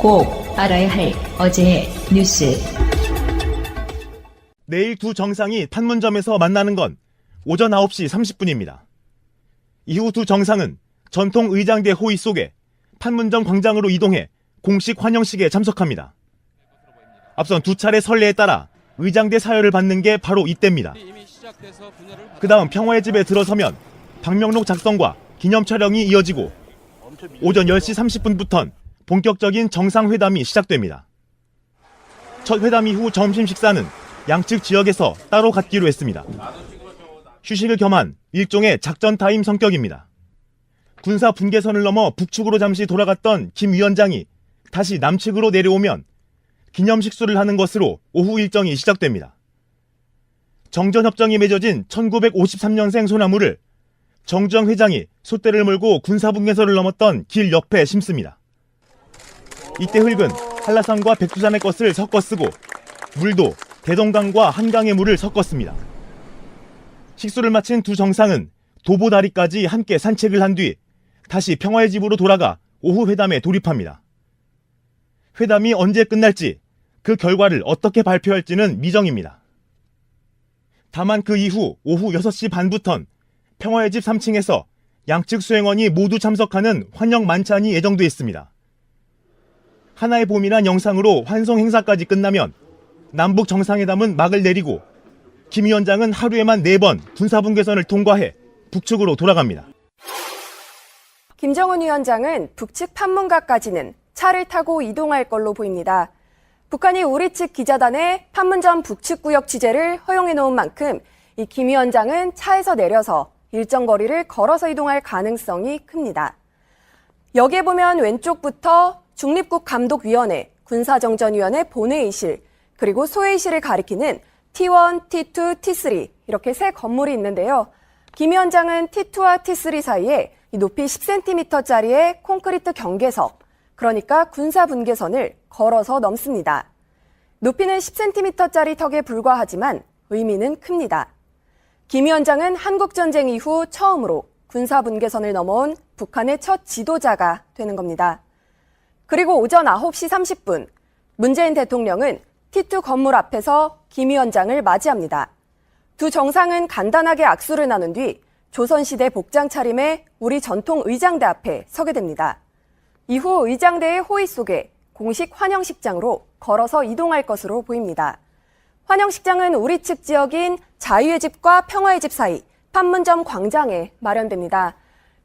꼭 알아야 할 어제의 뉴스. 내일 두 정상이 판문점에서 만나는 건 오전 9시 30분입니다. 이후 두 정상은 전통 의장대 호의 속에 판문점 광장으로 이동해 공식 환영식에 참석합니다. 앞선 두 차례 선례에 따라 의장대 사열을 받는 게 바로 이때입니다. 그 다음 평화의 집에 들어서면 방명록 작성과 기념 촬영이 이어지고 오전 10시 30분부턴 본격적인 정상회담이 시작됩니다. 첫 회담 이후 점심 식사는 양측 지역에서 따로 갖기로 했습니다. 휴식을 겸한 일종의 작전 타임 성격입니다. 군사 분계선을 넘어 북측으로 잠시 돌아갔던 김 위원장이 다시 남측으로 내려오면 기념 식수를 하는 것으로 오후 일정이 시작됩니다. 정전협정이 맺어진 1953년생 소나무를 정주영 회장이 솥대를 몰고 군사 분계선을 넘었던 길 옆에 심습니다. 이때 흙은 한라산과 백두산의 것을 섞어 쓰고 물도 대동강과 한강의 물을 섞었습니다. 식수를 마친 두 정상은 도보다리까지 함께 산책을 한 뒤 다시 평화의 집으로 돌아가 오후 회담에 돌입합니다. 회담이 언제 끝날지 그 결과를 어떻게 발표할지는 미정입니다. 다만 그 이후 오후 6시 반부턴 평화의 집 3층에서 양측 수행원이 모두 참석하는 환영 만찬이 예정돼 있습니다. 하나의 봄이란 영상으로 환송 행사까지 끝나면 남북 정상회담은 막을 내리고 김 위원장은 하루에만 4번 군사분계선을 통과해 북측으로 돌아갑니다. 김정은 위원장은 북측 판문각까지는 차를 타고 이동할 걸로 보입니다. 북한이 우리 측 기자단에 판문점 북측 구역 취재를 허용해 놓은 만큼 이 김 위원장은 차에서 내려서 일정 거리를 걸어서 이동할 가능성이 큽니다. 여기에 보면 왼쪽부터 중립국감독위원회, 군사정전위원회 본회의실, 그리고 소회의실을 가리키는 T1, T2, T3 이렇게 세 건물이 있는데요. 김 위원장은 T2와 T3 사이에 높이 10cm짜리의 콘크리트 경계석, 그러니까 군사분계선을 걸어서 넘습니다. 높이는 10cm짜리 턱에 불과하지만 의미는 큽니다. 김 위원장은 한국전쟁 이후 처음으로 군사분계선을 넘어온 북한의 첫 지도자가 되는 겁니다. 그리고 오전 9시 30분, 문재인 대통령은 T2 건물 앞에서 김 위원장을 맞이합니다. 두 정상은 간단하게 악수를 나눈 뒤 조선시대 복장 차림의 우리 전통 의장대 앞에 서게 됩니다. 이후 의장대의 호의 속에 공식 환영식장으로 걸어서 이동할 것으로 보입니다. 환영식장은 우리 측 지역인 자유의 집과 평화의 집 사이 판문점 광장에 마련됩니다.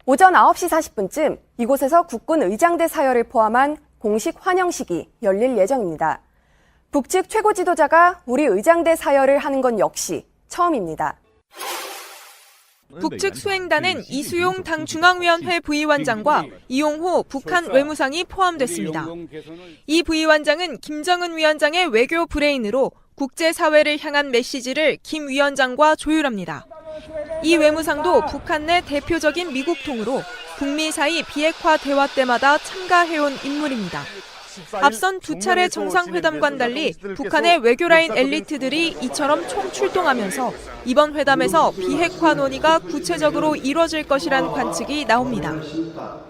오전 9시 40분쯤 이곳에서 국군 의장대 사열을 포함한 공식 환영식이 열릴 예정입니다. 북측 최고 지도자가 우리 의장대 사열을 하는 건 역시 처음입니다. 북측 수행단엔 이수용 당 중앙위원회 부위원장과 이용호 북한 외무상이 포함됐습니다. 이 부위원장은 김정은 위원장의 외교 브레인으로 국제사회를 향한 메시지를 김 위원장과 조율합니다. 이 외무상도 북한 내 대표적인 미국통으로 북미 사이 비핵화 대화 때마다 참가해온 인물입니다. 앞선 두 차례 정상회담과는 달리 북한의 외교라인 엘리트들이 이처럼 총출동하면서 이번 회담에서 비핵화 논의가 구체적으로 이뤄질 것이란 관측이 나옵니다.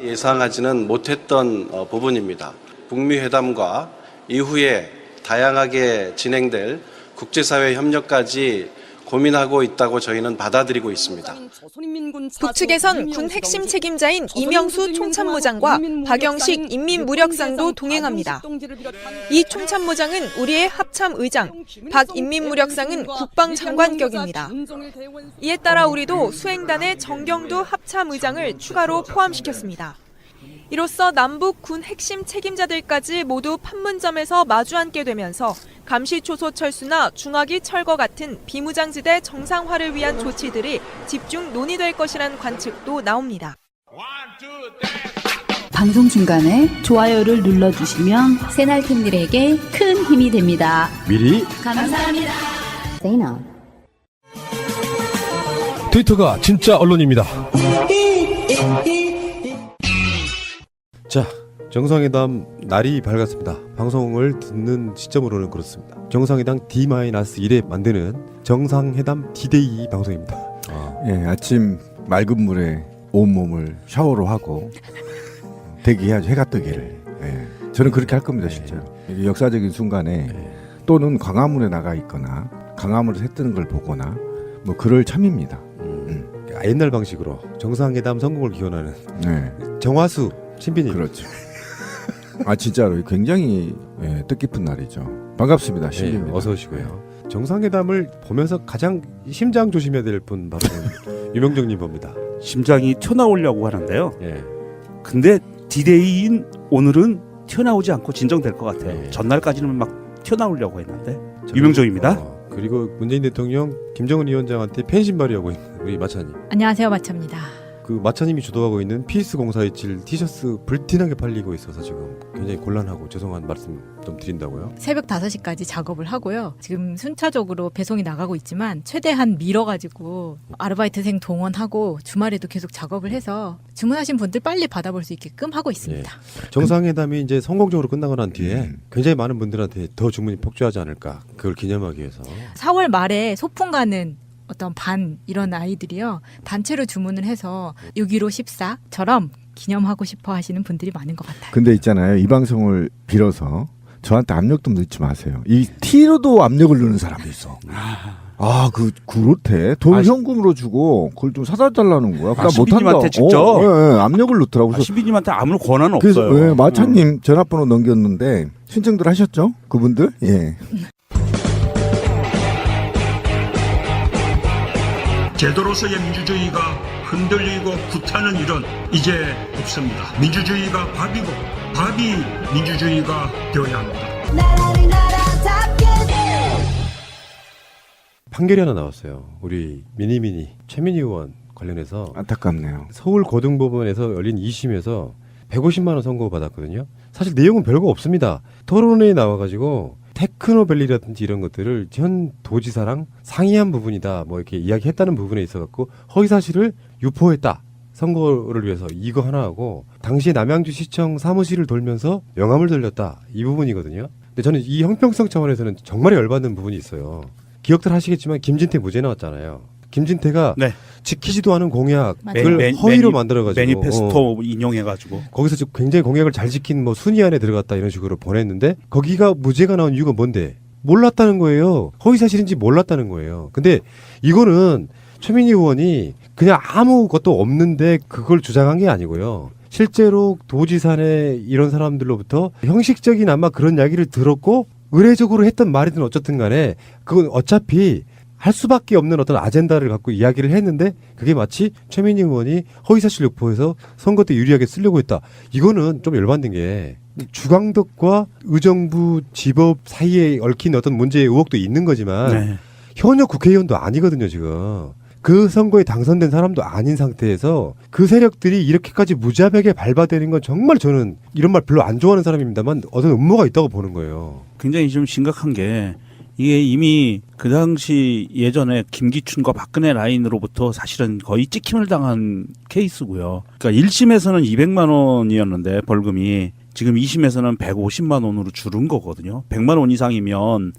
예상하지는 못했던 부분입니다. 북미 회담과 이후에 다양하게 진행될 국제사회 협력까지 고민하고 있다고 저희는 받아들이고 있습니다. 북측에선 군 핵심 책임자인 이명수 총참모장과 박영식 인민무력상도 동행합니다. 이 총참모장은 우리의 합참의장, 박 인민무력상은 국방장관격입니다. 이에 따라 우리도 수행단에 정경두 합참의장을 추가로 포함시켰습니다. 이로써 남북 군 핵심 책임자들까지 모두 판문점에서 마주 앉게 되면서 감시초소 철수나 중화기 철거 같은 비무장지대 정상화를 위한 조치들이 집중 논의될 것이란 관측도 나옵니다. 방송 중간에 좋아요를 눌러주시면 새날팀들에게 큰 힘이 됩니다. 미리 감사합니다. 트위터가 진짜 언론입니다. 자, 정상회담 날이 밝았습니다. 방송을 듣는 시점으로는 그렇습니다. 정상회담 D-1에 만드는 정상회담 D-Day 방송입니다. 예, 아침 맑은 물에 온몸을 샤워로 하고 대기해야죠. 해가 뜨기를. 예. 저는 그렇게 할 겁니다, 실제로. 이게 역사적인 순간에 또는 광화문에 나가 있거나 광화문에서 해 뜨는 걸 보거나 뭐 그럴 참입니다. 옛날 방식으로 정상회담 성공을 기원하는 네, 정화수 신비님. 그렇죠. 아 진짜로 굉장히 뜻깊은 날이죠. 반갑습니다, 신비입니다. 네, 어서 오시고요. 정상회담을 보면서 가장 심장 조심해야 될 분 바로 유명정님 봅니다. 심장이 튀어나오려고 하는데요. 예. 근데 디데이인 오늘은 튀어나오지 않고 진정될 것 같아요. 네. 전날까지는 막 튀어나오려고 했는데. 유명정입니다. 그리고 문재인 대통령 김정은 위원장한테 펜신 발휘하고 있는 우리 마차님. 안녕하세요, 마차입니다. 그 마차님이 주도하고 있는 피스 0427 티셔츠 불티나게 팔리고 있어서 지금 굉장히 곤란하고 죄송한 말씀 좀 드린다고요. 새벽 5시까지 작업을 하고요. 지금 순차적으로 배송이 나가고 있지만 최대한 밀어가지고 아르바이트생 동원하고 주말에도 계속 작업을 해서 주문하신 분들 빨리 받아볼 수 있게끔 하고 있습니다. 정상회담이 이제 성공적으로 끝나고 난 뒤에 굉장히 많은 분들한테 더 주문이 폭주하지 않을까, 그걸 기념하기 위해서. 4월 말에 소풍 가는 어떤 반 이런 아이들이요, 단체로 주문을 해서 6.15 14처럼 기념하고 싶어 하시는 분들이 많은 것 같아요. 근데 있잖아요, 이 방송을 빌어서 저한테 압력 좀 넣지 마세요. 이 티로도 압력을 넣는 사람도 있어. 그렇대. 돈을 현금으로 주고 그걸 좀 사다 달라는 거야. 나 못한다. 신비님한테 직접? 압력을 넣더라고. 신비님한테 아무런 권한은 그래서 없어요. 마차님 전화번호 넘겼는데 신청들 하셨죠? 그분들? 예. 제도로서의 민주주의가 흔들리고 구타는 일은 이제 없습니다. 민주주의가 밥이고 밥이 민주주의가 되어야 합니다. 판결이 하나 나왔어요. 우리 미니미니 최민희 의원 관련해서 안타깝네요. 서울고등법원에서 열린 2심에서 150만 원 선고받았거든요. 사실 내용은 별거 없습니다. 토론회에 나와가지고 테크노밸리라든지 이런 것들을 현 도지사랑 상의한 부분이다, 뭐 이렇게 이야기했다는 부분에 있어갖고 허위사실을 유포했다, 선거를 위해서, 이거 하나 하고 당시에 남양주 시청 사무실을 돌면서 명함을 돌렸다, 이 부분이거든요. 근데 저는 이 형평성 차원에서는 정말 열받는 부분이 있어요. 기억들 하시겠지만 김진태 무죄 나왔잖아요. 김진태가 지키지도 않은 공약을 허위로 만들어가지고 매니페스토 인용해가지고 거기서 지금 굉장히 공약을 잘 지킨 뭐 순위 안에 들어갔다 이런 식으로 보냈는데 거기가 무죄가 나온 이유가 뭔데? 몰랐다는 거예요. 허위사실인지 몰랐다는 거예요. 근데 이거는 최민희 의원이 그냥 아무것도 없는데 그걸 주장한 게 아니고요. 실제로 도지사내 이런 사람들로부터 형식적인 아마 그런 이야기를 들었고 의례적으로 했던 말이든 어쨌든 간에 그건 어차피 할 수밖에 없는 어떤 아젠다를 갖고 이야기를 했는데 그게 마치 최민희 의원이 허위사실 유포해서 선거 때 유리하게 쓰려고 했다. 이거는 좀 열받는 게 주광덕과 의정부 지법 사이에 얽힌 어떤 문제의 의혹도 있는 거지만 현역 국회의원도 아니거든요, 지금. 그 선거에 당선된 사람도 아닌 상태에서 그 세력들이 이렇게까지 무자백에 발바되는 건 정말 저는 이런 말 별로 안 좋아하는 사람입니다만 어떤 음모가 있다고 보는 거예요. 굉장히 좀 심각한 게 이게 이미 그 당시 예전에 김기춘과 박근혜 라인으로부터 사실은 거의 찍힘을 당한 케이스고요. 그러니까 1심에서는 200만 원이었는데 벌금이 지금 2심에서는 150만 원으로 줄은 거거든요. 100만 원 이상이면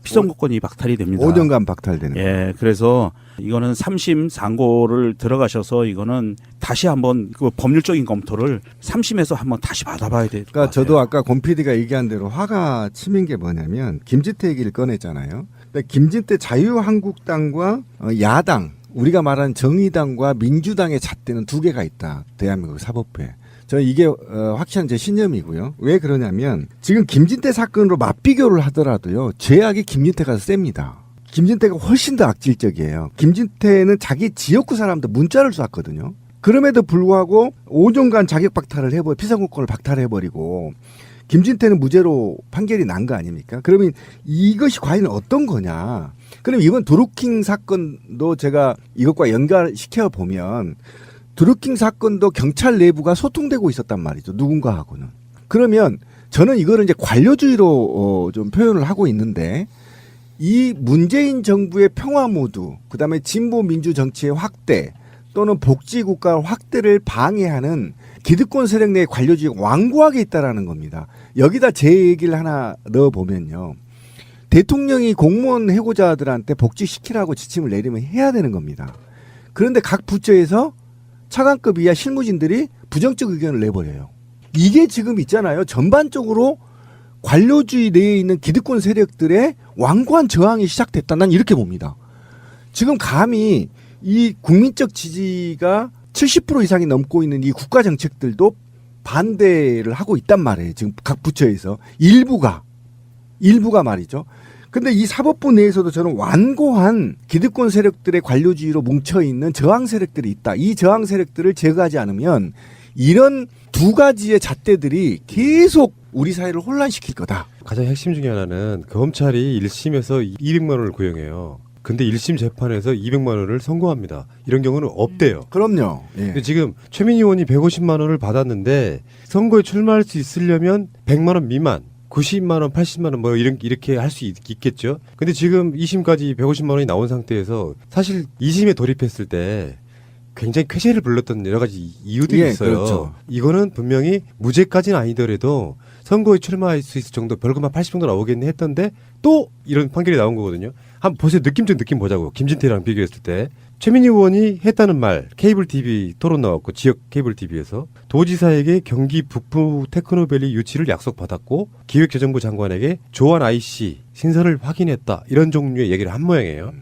피선거권이 박탈이 됩니다. 5년간 박탈되는. 예, 그래서 이거는 3심 상고를 들어가셔서 이거는 다시 한번 그 법률적인 검토를 3심에서 한번 다시 받아봐야 될 것 그러니까 같아요. 저도 아까 권 PD가 얘기한 대로 화가 치민 게 뭐냐면 김진태 얘기를 꺼냈잖아요. 근데 김진태 자유한국당과 야당, 우리가 말하는 정의당과 민주당의 잣대는 두 개가 있다. 대한민국 사법부에. 저는 이게 확실한 제 신념이고요. 왜 그러냐면 지금 김진태 사건으로 맞비교를 하더라도요. 죄악이 김진태가 더 셉니다. 김진태가 훨씬 더 악질적이에요. 김진태는 자기 지역구 사람들 문자를 쐈거든요. 그럼에도 불구하고 5년간 자격 박탈을 해버리고 피선거권을 박탈해버리고 김진태는 무죄로 판결이 난 거 아닙니까? 그러면 이것이 과연 어떤 거냐. 그럼 이번 드루킹 사건도 제가 이것과 연결시켜 보면 드루킹 사건도 경찰 내부가 소통되고 있었단 말이죠. 누군가하고는. 그러면 저는 이거를 이제 관료주의로 좀 표현을 하고 있는데 이 문재인 정부의 평화 모드, 그다음에 진보 민주 정치의 확대 또는 복지국가 확대를 방해하는 기득권 세력 내의 관료주의가 완고하게 있다라는 겁니다. 여기다 제 얘기를 하나 넣어보면요. 대통령이 공무원 해고자들한테 복직시키라고 지침을 내리면 해야 되는 겁니다. 그런데 각 부처에서 차관급 이하 실무진들이 부정적 의견을 내버려요. 이게 지금 있잖아요. 전반적으로 관료주의 내에 있는 기득권 세력들의 완고한 저항이 시작됐다. 난 이렇게 봅니다. 지금 감히 이 국민적 지지가 70% 이상이 넘고 있는 이 국가 정책들도 반대를 하고 있단 말이에요. 지금 각 부처에서 일부가 말이죠. 근데 이 사법부 내에서도 저는 완고한 기득권 세력들의 관료주의로 뭉쳐있는 저항 세력들이 있다. 이 저항 세력들을 제거하지 않으면 이런 두 가지의 잣대들이 계속 우리 사회를 혼란시킬 거다. 가장 핵심 중에 하나는 검찰이 1심에서 200만 원을 구형해요. 근데 1심 재판에서 200만 원을 선고합니다. 이런 경우는 없대요. 그럼요. 예. 근데 지금 최민희 의원이 150만 원을 받았는데 선거에 출마할 수 있으려면 100만 원 미만, 90만 원, 80만 원 뭐 이렇게 할 수 있겠죠. 근데 지금 2심까지 150만 원이 나온 상태에서 사실 2심에 돌입했을 때 굉장히 쾌재를 불렀던 여러 가지 이유들이 예, 있어요. 그렇죠. 이거는 분명히 무죄까지는 아니더라도 선거에 출마할 수 있을 정도 벌금 한 80 정도 나오겠네 했던데 또 이런 판결이 나온 거거든요. 한번 보세요. 느낌 보자고. 김진태랑 비교했을 때. 최민희 의원이 했다는 말 케이블 TV 토론 나왔고 지역 케이블 TV에서 도지사에게 경기 북부 테크노밸리 유치를 약속받았고 기획재정부 장관에게 조한 IC 신설을 확인했다. 이런 종류의 얘기를 한 모양이에요.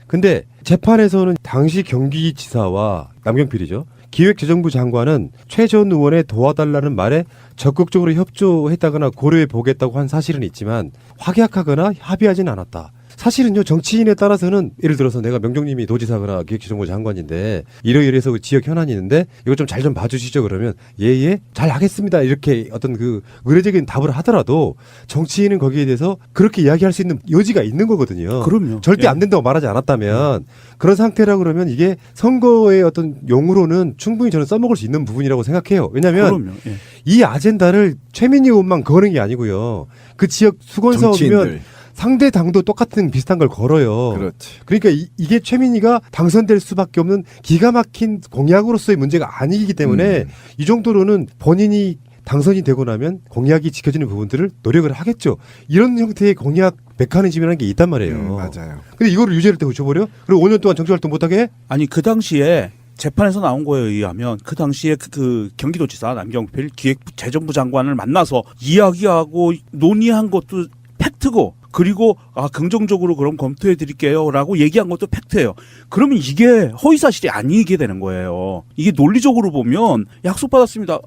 근데 재판에서는 당시 경기지사와 남경필이죠. 기획재정부 장관은 최 전 의원의 도와달라는 말에 적극적으로 협조했다거나 고려해 보겠다고 한 사실은 있지만 확약하거나 합의하지는 않았다. 사실은요, 정치인에 따라서는 예를 들어서 내가 명종님이 도지사거나 기획재정부 장관인데 이러이러해서 지역 현안이 있는데 이거 좀 잘 좀 봐주시죠. 그러면 예예 잘 하겠습니다. 이렇게 어떤 그 의례적인 답을 하더라도 정치인은 거기에 대해서 그렇게 이야기할 수 있는 여지가 있는 거거든요. 그럼요. 절대 예. 안 된다고 말하지 않았다면 그런 상태라 그러면 이게 선거의 어떤 용으로는 충분히 저는 써먹을 수 있는 부분이라고 생각해요. 왜냐하면 그럼요. 예. 이 아젠다를 최민희 의원만 거는 게 아니고요. 그 지역 수건 사업이면 정치인들. 상대 당도 똑같은 비슷한 걸 걸어요. 그렇지. 그러니까 이게 최민희가 당선될 수밖에 없는 기가 막힌 공약으로서의 문제가 아니기 때문에 이 정도로는 본인이 당선이 되고 나면 공약이 지켜지는 부분들을 노력을 하겠죠. 이런 형태의 공약 메커니즘이라는 게 있단 말이에요. 맞아요. 근데 이거를 유죄를 때 붙여버려? 그리고 5년 동안 정치활동 못하게 해? 아니 그 당시에 재판에서 나온 거에 의하면 그 당시에 그 경기도지사 남경필 기획재정부 장관을 만나서 이야기하고 논의한 것도 팩트고 그리고 긍정적으로 그럼 검토해 드릴게요라고 얘기한 것도 팩트예요. 그러면 이게 허위 사실이 아니게 되는 거예요. 이게 논리적으로 보면 약속받았습니다.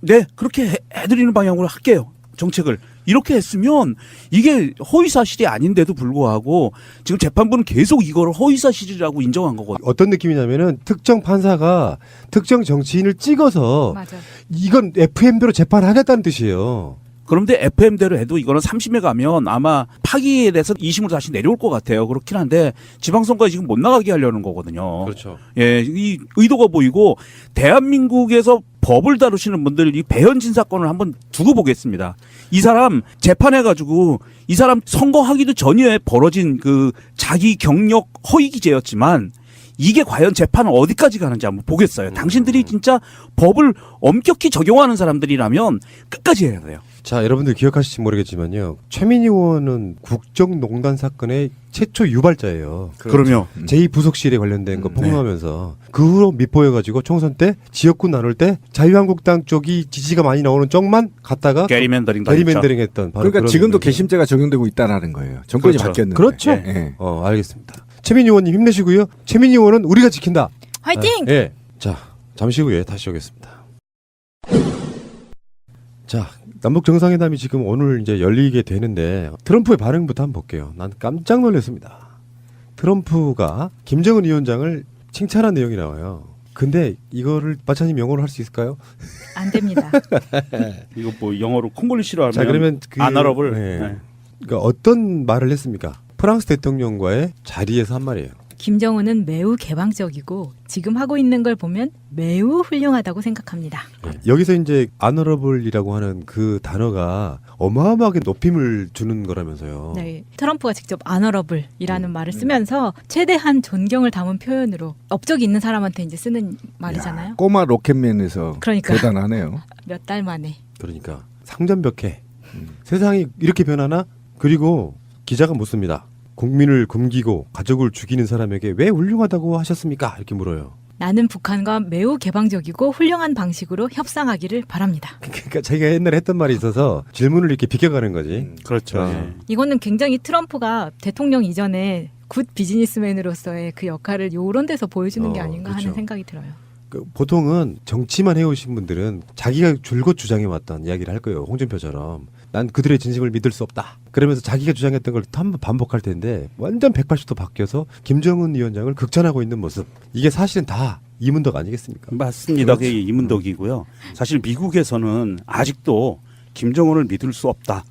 네 그렇게 해드리는 방향으로 할게요. 정책을 이렇게 했으면 이게 허위 사실이 아닌데도 불구하고 지금 재판부는 계속 이거를 허위 사실이라고 인정한 거거든요. 어떤 느낌이냐면은 특정 판사가 특정 정치인을 찍어서 맞아. 이건 FM대로 재판하겠다는 뜻이에요. 그런데 FM대로 해도 이거는 3심에 가면 아마 파기에 대해서 2심으로 다시 내려올 것 같아요. 그렇긴 한데 지방선거에 지금 못 나가게 하려는 거거든요. 그렇죠. 예, 이 의도가 보이고 대한민국에서 법을 다루시는 분들 이 배현진 사건을 한번 두고 보겠습니다. 이 사람 재판해가지고 이 사람 선거하기도 전에 벌어진 그 자기 경력 허위 기재였지만 이게 과연 재판은 어디까지 가는지 한번 보겠어요. 당신들이 진짜 법을 엄격히 적용하는 사람들이라면 끝까지 해야 돼요. 자, 여러분들 기억하실지 모르겠지만요. 최민희 의원은 국정농단 사건의 최초 유발자예요. 그럼요. 제2부속실에 관련된 거 폭로하면서 그 후로 밑보여가지고 총선 때 지역구 나눌 때 자유한국당 쪽이 지지가 많이 나오는 쪽만 갔다가 게리맨더링 했던 바로 그러니까 그런 지금도 분이에요. 개심죄가 적용되고 있다라는 거예요. 정권이 그렇죠. 바뀌었는데. 그렇죠. 예. 알겠습니다. 최민희 의원님 힘내시고요. 최민희 의원은 우리가 지킨다. 화이팅! 예. 자, 잠시 후에 다시 오겠습니다. 자, 남북 정상회담이 지금 오늘 이제 열리게 되는데 트럼프의 반응부터 한번 볼게요. 난 깜짝 놀랐습니다. 트럼프가 김정은 위원장을 칭찬한 내용이 나와요. 근데 이거를 마차님 영어로 할 수 있을까요? 안 됩니다. 이거 뭐 영어로 콩글리시로 하면 자, 그러면 그 아나럽을 네. 그러니까 어떤 말을 했습니까? 프랑스 대통령과의 자리에서 한 말이에요. 김정은은 매우 개방적이고 지금 하고 있는 걸 보면 매우 훌륭하다고 생각합니다. 여기서 이제 아너러블이라고 하는 그 단어가 어마어마하게 높임을 주는 거라면서요. 네, 트럼프가 직접 아너러블이라는 말을 쓰면서 최대한 존경을 담은 표현으로 업적이 있는 사람한테 이제 쓰는 말이잖아요. 꼬마 로켓맨에서 그러니까. 대단하네요. 몇 달 만에. 그러니까 상전벽해. 세상이 이렇게 변하나? 그리고 기자가 묻습니다. 국민을 굶기고 가족을 죽이는 사람에게 왜 훌륭하다고 하셨습니까? 이렇게 물어요. 나는 북한과 매우 개방적이고 훌륭한 방식으로 협상하기를 바랍니다. 그러니까 자기가 옛날에 했던 말이 있어서 질문을 이렇게 비껴가는 거지. 그렇죠. 어. 이거는 굉장히 트럼프가 대통령 이전에 굿 비즈니스맨으로서의 그 역할을 요런 데서 보여주는 게 아닌가 그렇죠. 하는 생각이 들어요. 그 보통은 정치만 해오신 분들은 자기가 줄곧 주장해왔던 이야기를 할 거예요. 홍준표처럼. 난 그들의 진심을 믿을 수 없다. 그러면서 자기가 주장했던 걸 또 한 번 반복할 텐데 완전 180도 바뀌어서 김정은 위원장을 극찬하고 있는 모습. 이게 사실은 다 이문덕 아니겠습니까? 맞습니다. 그렇죠. 그게 이문덕이고요. 사실 미국에서는 아직도 김정은을 믿을 수 없다.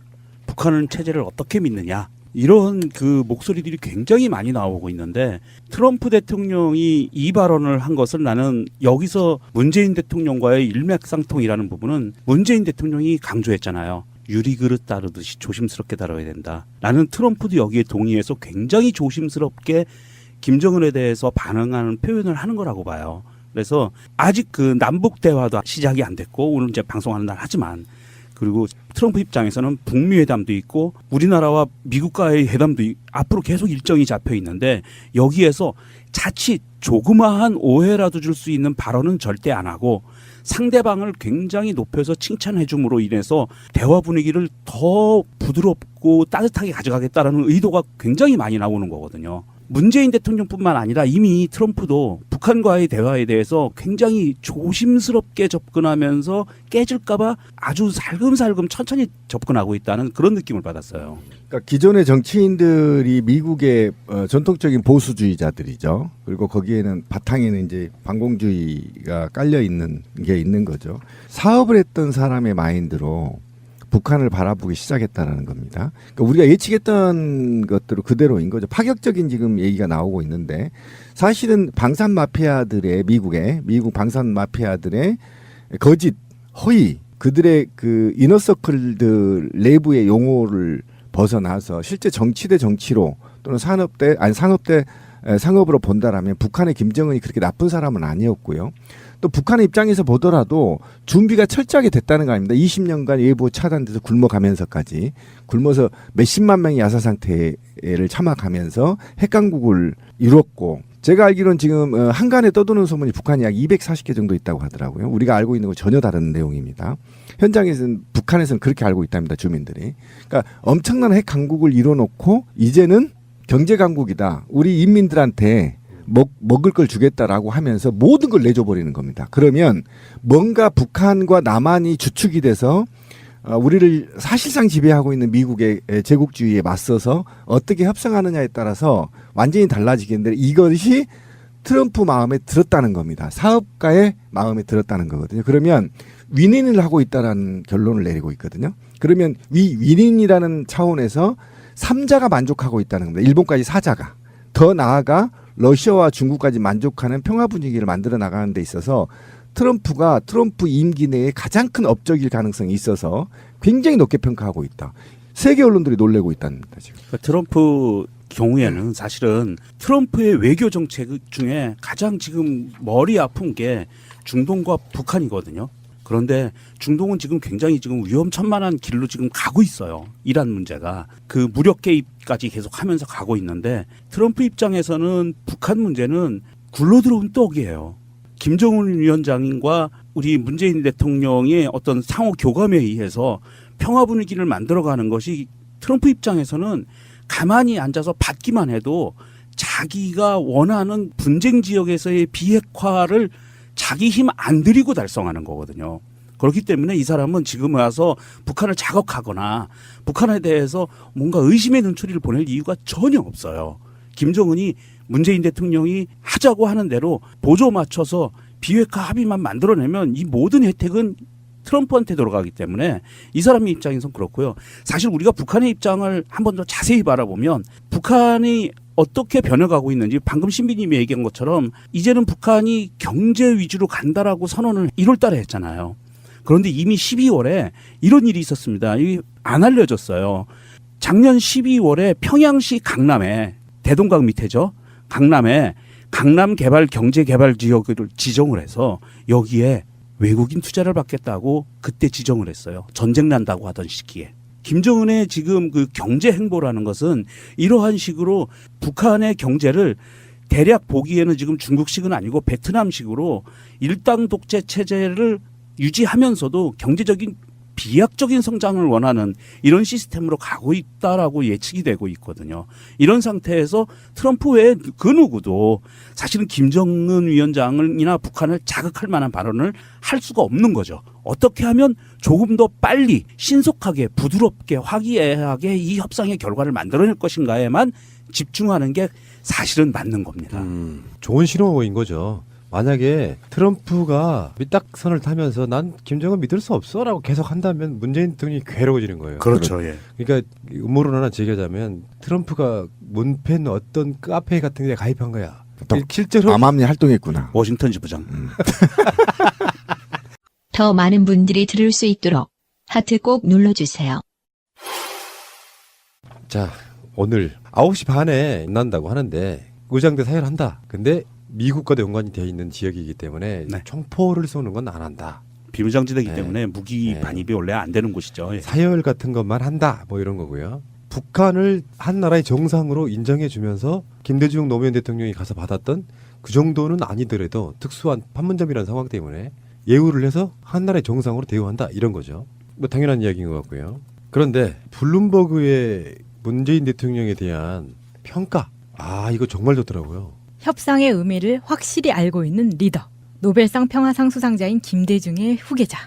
북한은 체제를 어떻게 믿느냐. 이런 그 목소리들이 굉장히 많이 나오고 있는데 트럼프 대통령이 이 발언을 한 것을 나는 여기서 문재인 대통령과의 일맥상통이라는 부분은 문재인 대통령이 강조했잖아요. 유리그릇 다루듯이 조심스럽게 다뤄야 된다. 나는 트럼프도 여기에 동의해서 굉장히 조심스럽게 김정은에 대해서 반응하는 표현을 하는 거라고 봐요. 그래서 아직 그 남북 대화도 시작이 안 됐고 오늘 이제 방송하는 날 하지만 그리고 트럼프 입장에서는 북미 회담도 있고 우리나라와 미국과의 회담도 앞으로 계속 일정이 잡혀 있는데 여기에서 자칫 조그마한 오해라도 줄 수 있는 발언은 절대 안 하고 상대방을 굉장히 높여서 칭찬해 줌으로 인해서 대화 분위기를 더 부드럽고 따뜻하게 가져가겠다라는 의도가 굉장히 많이 나오는 거거든요. 문재인 대통령뿐만 아니라 이미 트럼프도 북한과의 대화에 대해서 굉장히 조심스럽게 접근하면서 깨질까봐 아주 살금살금 천천히 접근하고 있다는 그런 느낌을 받았어요. 그러니까 기존의 정치인들이 미국의 전통적인 보수주의자들이죠. 그리고 거기에는 바탕에는 이제 반공주의가 깔려 있는 게 있는 거죠. 사업을 했던 사람의 마인드로 북한을 바라보기 시작했다라는 겁니다. 그러니까 우리가 예측했던 것대로 그대로인 거죠. 파격적인 지금 얘기가 나오고 있는데 사실은 방산 마피아들의 미국 방산 마피아들의 거짓, 허위, 그들의 그 이너서클들 내부의 용어를 벗어나서 실제 정치 대 정치로 또는 상업 대 상업으로 본다라면 북한의 김정은이 그렇게 나쁜 사람은 아니었고요. 또 북한의 입장에서 보더라도 준비가 철저하게 됐다는 거 아닙니다. 20년간 외부 차단돼서 굶어가면서까지 굶어서 몇십만 명이 야사 상태를 참아가면서 핵강국을 이뤘고 제가 알기로는 지금 한간에 떠도는 소문이 북한이 약 240개 정도 있다고 하더라고요. 우리가 알고 있는 건 전혀 다른 내용입니다. 현장에서는 북한에서는 그렇게 알고 있답니다. 주민들이. 그러니까 엄청난 핵강국을 이뤄놓고 이제는 경제강국이다. 우리 인민들한테 먹을 걸 주겠다라고 하면서 모든 걸 내줘버리는 겁니다. 그러면 뭔가 북한과 남한이 주축이 돼서 우리를 사실상 지배하고 있는 미국의 제국주의에 맞서서 어떻게 협상하느냐에 따라서 완전히 달라지겠는데 이것이 트럼프 마음에 들었다는 겁니다. 사업가의 마음에 들었다는 거거든요. 그러면 윈윈을 하고 있다는 결론을 내리고 있거든요. 그러면 윈윈이라는 차원에서 3자가 만족하고 있다는 겁니다. 일본까지 4자가. 더 나아가 러시아와 중국까지 만족하는 평화 분위기를 만들어 나가는 데 있어서 트럼프 임기 내에 가장 큰 업적일 가능성이 있어서 굉장히 높게 평가하고 있다. 세계 언론들이 놀래고 있답니다. 지금. 그러니까 트럼프 경우에는 사실은 트럼프의 외교 정책 중에 가장 지금 머리 아픈 게 중동과 북한이거든요. 그런데 중동은 지금 굉장히 지금 위험천만한 길로 지금 가고 있어요. 이란 문제가 그 무력 개입까지 계속 하면서 가고 있는데 트럼프 입장에서는 북한 문제는 굴러들어온 떡이에요. 김정은 위원장과 우리 문재인 대통령의 어떤 상호 교감에 의해서 평화 분위기를 만들어가는 것이 트럼프 입장에서는 가만히 앉아서 받기만 해도 자기가 원하는 분쟁 지역에서의 비핵화를 자기 힘 안 들이고 달성하는 거거든요. 그렇기 때문에 이 사람은 지금 와서 북한을 자극하거나 북한에 대해서 뭔가 의심의 눈초리를 보낼 이유가 전혀 없어요. 김정은이 문재인 대통령이 하자고 하는 대로 보조 맞춰서 비핵화 합의만 만들어내면 이 모든 혜택은 트럼프한테 들어가기 때문에 이 사람의 입장에선 그렇고요. 사실 우리가 북한의 입장을 한 번 더 자세히 바라보면 북한이 어떻게 변해가고 있는지 방금 신비님이 얘기한 것처럼 이제는 북한이 경제 위주로 간다라고 선언을 1월 달에 했잖아요. 그런데 이미 12월에 이런 일이 있었습니다. 이게 안 알려졌어요. 작년 12월에 평양시 강남에 대동강 밑에죠. 강남에 강남 개발 경제 개발 지역을 지정을 해서 여기에 외국인 투자를 받겠다고 그때 지정을 했어요. 전쟁 난다고 하던 시기에. 김정은의 지금 그 경제 행보라는 것은 이러한 식으로 북한의 경제를 대략 보기에는 지금 중국식은 아니고 베트남식으로 일당 독재 체제를 유지하면서도 경제적인 비약적인 성장을 원하는 이런 시스템으로 가고 있다라고 예측이 되고 있거든요. 이런 상태에서 트럼프 외에 그 누구도 사실은 김정은 위원장이나 북한을 자극할 만한 발언을 할 수가 없는 거죠. 어떻게 하면 조금 더 빨리 신속하게 부드럽게 화기애애하게 이 협상의 결과를 만들어낼 것인가에만 집중하는 게 사실은 맞는 겁니다. 좋은 신호인 거죠. 만약에 트럼프가 밑딱선을 타면서 난 김정은 믿을 수 없어라고 계속 한다면 문재인 대통령이 괴로워지는 거예요. 그렇죠. 예. 그러니까 음모론 하나 제기하자면 트럼프가 문펜 어떤 카페 같은 데 가입한 거야. 실제로 암암리 활동했구나. 워싱턴 지부장. 더 많은 분들이 들을 수 있도록 하트 꼭 눌러주세요. 자, 오늘 9시 반에 난다고 하는데 의장대 사회를 한다. 근데 미국과도 연관이 되어 있는 지역이기 때문에 네. 총포를 쏘는 건 안 한다. 비무장지대이기 네. 때문에 무기 네. 반입이 원래 안 되는 곳이죠. 예. 사열 같은 것만 한다. 뭐 이런 거고요. 북한을 한 나라의 정상으로 인정해 주면서 김대중 노무현 대통령이 가서 받았던 그 정도는 아니더라도 특수한 판문점이라는 상황 때문에 예우를 해서 한 나라의 정상으로 대우한다. 이런 거죠. 뭐 당연한 이야기인 것 같고요. 그런데 블룸버그의 문재인 대통령에 대한 평가. 아, 이거 정말 좋더라고요. 협상의 의미를 확실히 알고 있는 리더. 노벨상 평화상 수상자인 김대중의 후계자.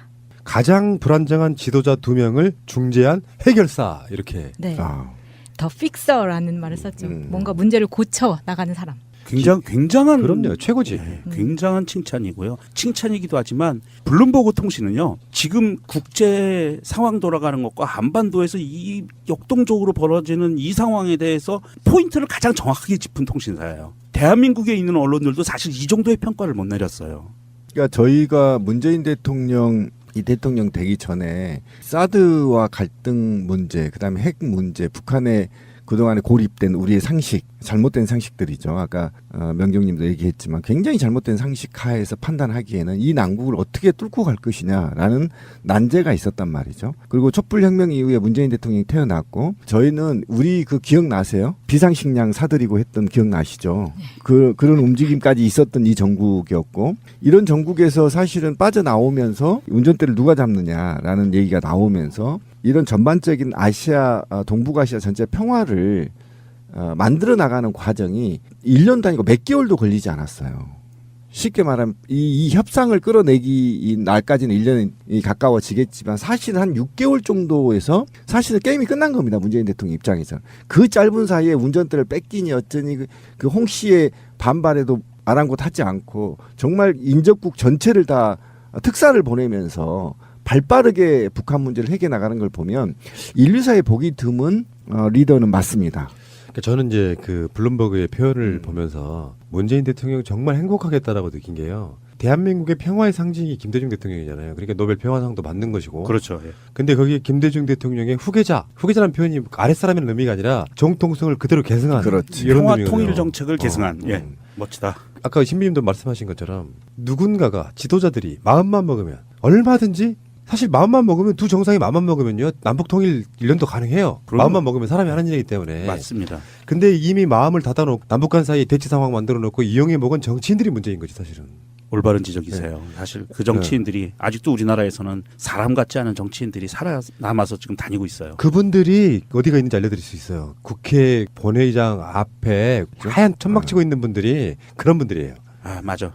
가장 불안정한 지도자 2명을 중재한 해결사. 이렇게. 네. 아, 더 픽서라는 말을 썼죠. 뭔가 문제를 고쳐 나가는 사람. 굉장한 그럼요. 최고지. 네, 굉장한 칭찬이고요. 칭찬이기도 하지만 블룸버그 통신은요. 지금 국제 상황 돌아가는 것과 한반도에서 이 역동적으로 벌어지는 이 상황에 대해서 포인트를 가장 정확하게 짚은 통신사예요. 대한민국에 있는 언론들도 사실 이 정도의 평가를 못 내렸어요. 그러니까 저희가 문재인 대통령 이 대통령 되기 전에 사드와 갈등 문제, 그다음에 핵 문제, 북한의 그동안에 고립된 우리의 상식, 잘못된 상식들이죠. 아까 명정님도 얘기했지만 굉장히 잘못된 상식 하에서 판단하기에는 이 난국을 어떻게 뚫고 갈 것이냐라는 난제가 있었단 말이죠. 그리고 촛불혁명 이후에 문재인 대통령이 태어났고 저희는 우리 그 기억나세요? 비상식량 사들이고 했던 기억나시죠? 그런 움직임까지 있었던 이 정국이었고 이런 정국에서 사실은 빠져나오면서 운전대를 누가 잡느냐라는 얘기가 나오면서 이런 전반적인 아시아, 동북아시아 전체 평화를 만들어 나가는 과정이 1년 단위고 몇 개월도 걸리지 않았어요. 쉽게 말하면 이 협상을 끌어내기 이 날까지는 1년이 가까워지겠지만 사실은 한 6개월 정도에서 사실은 게임이 끝난 겁니다. 문재인 대통령 입장에서. 그 짧은 사이에 운전대를 뺏기니 어쩌니 그 홍 씨의 반발에도 아랑곳하지 않고 정말 인접국 전체를 다 특사를 보내면서 발빠르게 북한 문제를 해결해 나가는 걸 보면 인류사의 보기 드문 리더는 맞습니다. 그러니까 저는 이제 그 블룸버그의 표현을 보면서 문재인 대통령 정말 행복하겠다라고 느낀 게요. 대한민국의 평화의 상징이 김대중 대통령이잖아요. 그러니까 노벨 평화상도 받는 것이고. 그렇죠. 예. 근데 거기에 김대중 대통령의 후계자라는 표현이 아랫사람이라는 의미가 아니라 정통성을 그대로 계승한. 그렇지. 이런 평화 의미거든요. 통일 정책을 계승한. 예. 멋지다. 아까 신비님도 말씀하신 것처럼 누군가가 지도자들이 마음만 먹으면 얼마든지 사실 마음만 먹으면 두 정상이 마음만 먹으면요 남북 통일 1년도 가능해요. 그럼요. 마음만 먹으면 사람이 하는 일이기 때문에. 맞습니다. 근데 이미 마음을 닫아놓고 남북 간 사이에 대치 상황 만들어놓고 이용해 먹은 정치인들이 문제인 거지 사실은. 올바른 지적이세요. 사실 그 정치인들이 아직도 우리나라에서는 사람 같지 않은 정치인들이 살아남아서 지금 다니고 있어요. 그분들이 어디가 있는지 알려드릴 수 있어요. 국회 본회의장 앞에 하얀 천막 치고 있는 분들이 그런 분들이에요. 아, 맞아.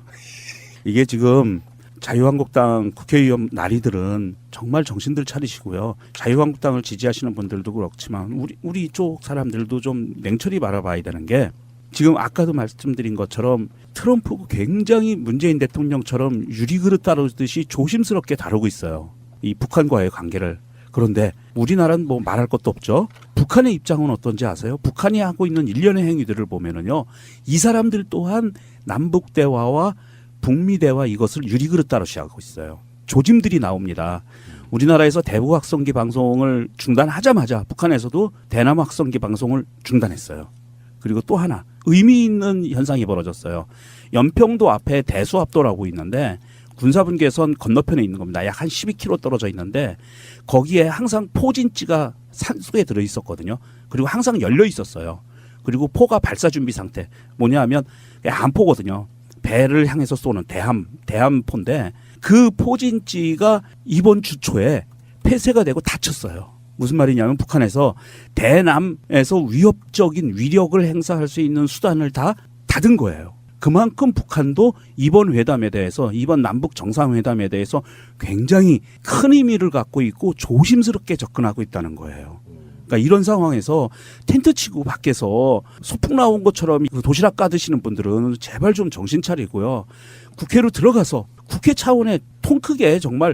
이게 지금 자유한국당 국회의원 나리들은 정말 정신들 차리시고요. 자유한국당을 지지하시는 분들도 그렇지만 우리 쪽 사람들도 좀 냉철히 바라봐야 되는 게 지금 아까도 말씀드린 것처럼 트럼프가 굉장히 문재인 대통령처럼 유리그릇 다루듯이 조심스럽게 다루고 있어요. 이 북한과의 관계를. 그런데 우리나라는 뭐 말할 것도 없죠. 북한의 입장은 어떤지 아세요? 북한이 하고 있는 일련의 행위들을 보면은요. 이 사람들 또한 남북 대화와 북미 대화 이것을 유리그릇 다루시 하고 있어요. 조짐들이 나옵니다. 우리나라에서 대북 확성기 방송을 중단하자마자 북한에서도 대남 확성기 방송을 중단했어요. 그리고 또 하나 의미 있는 현상이 벌어졌어요. 연평도 앞에 대수합도라고 있는데 군사분계선 건너편에 있는 겁니다. 약 한 12km 떨어져 있는데 거기에 항상 포진지가 산속에 들어 있었거든요. 그리고 항상 열려 있었어요. 그리고 포가 발사 준비 상태. 뭐냐면 함포거든요. 배를 향해서 쏘는 대함포인데 그 포진지가 이번 주 초에 폐쇄가 되고 다쳤어요. 무슨 말이냐면 북한에서 대남에서 위협적인 위력을 행사할 수 있는 수단을 다 닫은 거예요. 그만큼 북한도 이번 회담에 대해서, 이번 남북 정상회담에 대해서 굉장히 큰 의미를 갖고 있고 조심스럽게 접근하고 있다는 거예요. 그러니까 이런 상황에서 텐트 치고 밖에서 소풍 나온 것처럼 그 도시락 까드시는 분들은 제발 좀 정신 차리고요. 국회로 들어가서 국회 차원의 통 크게 정말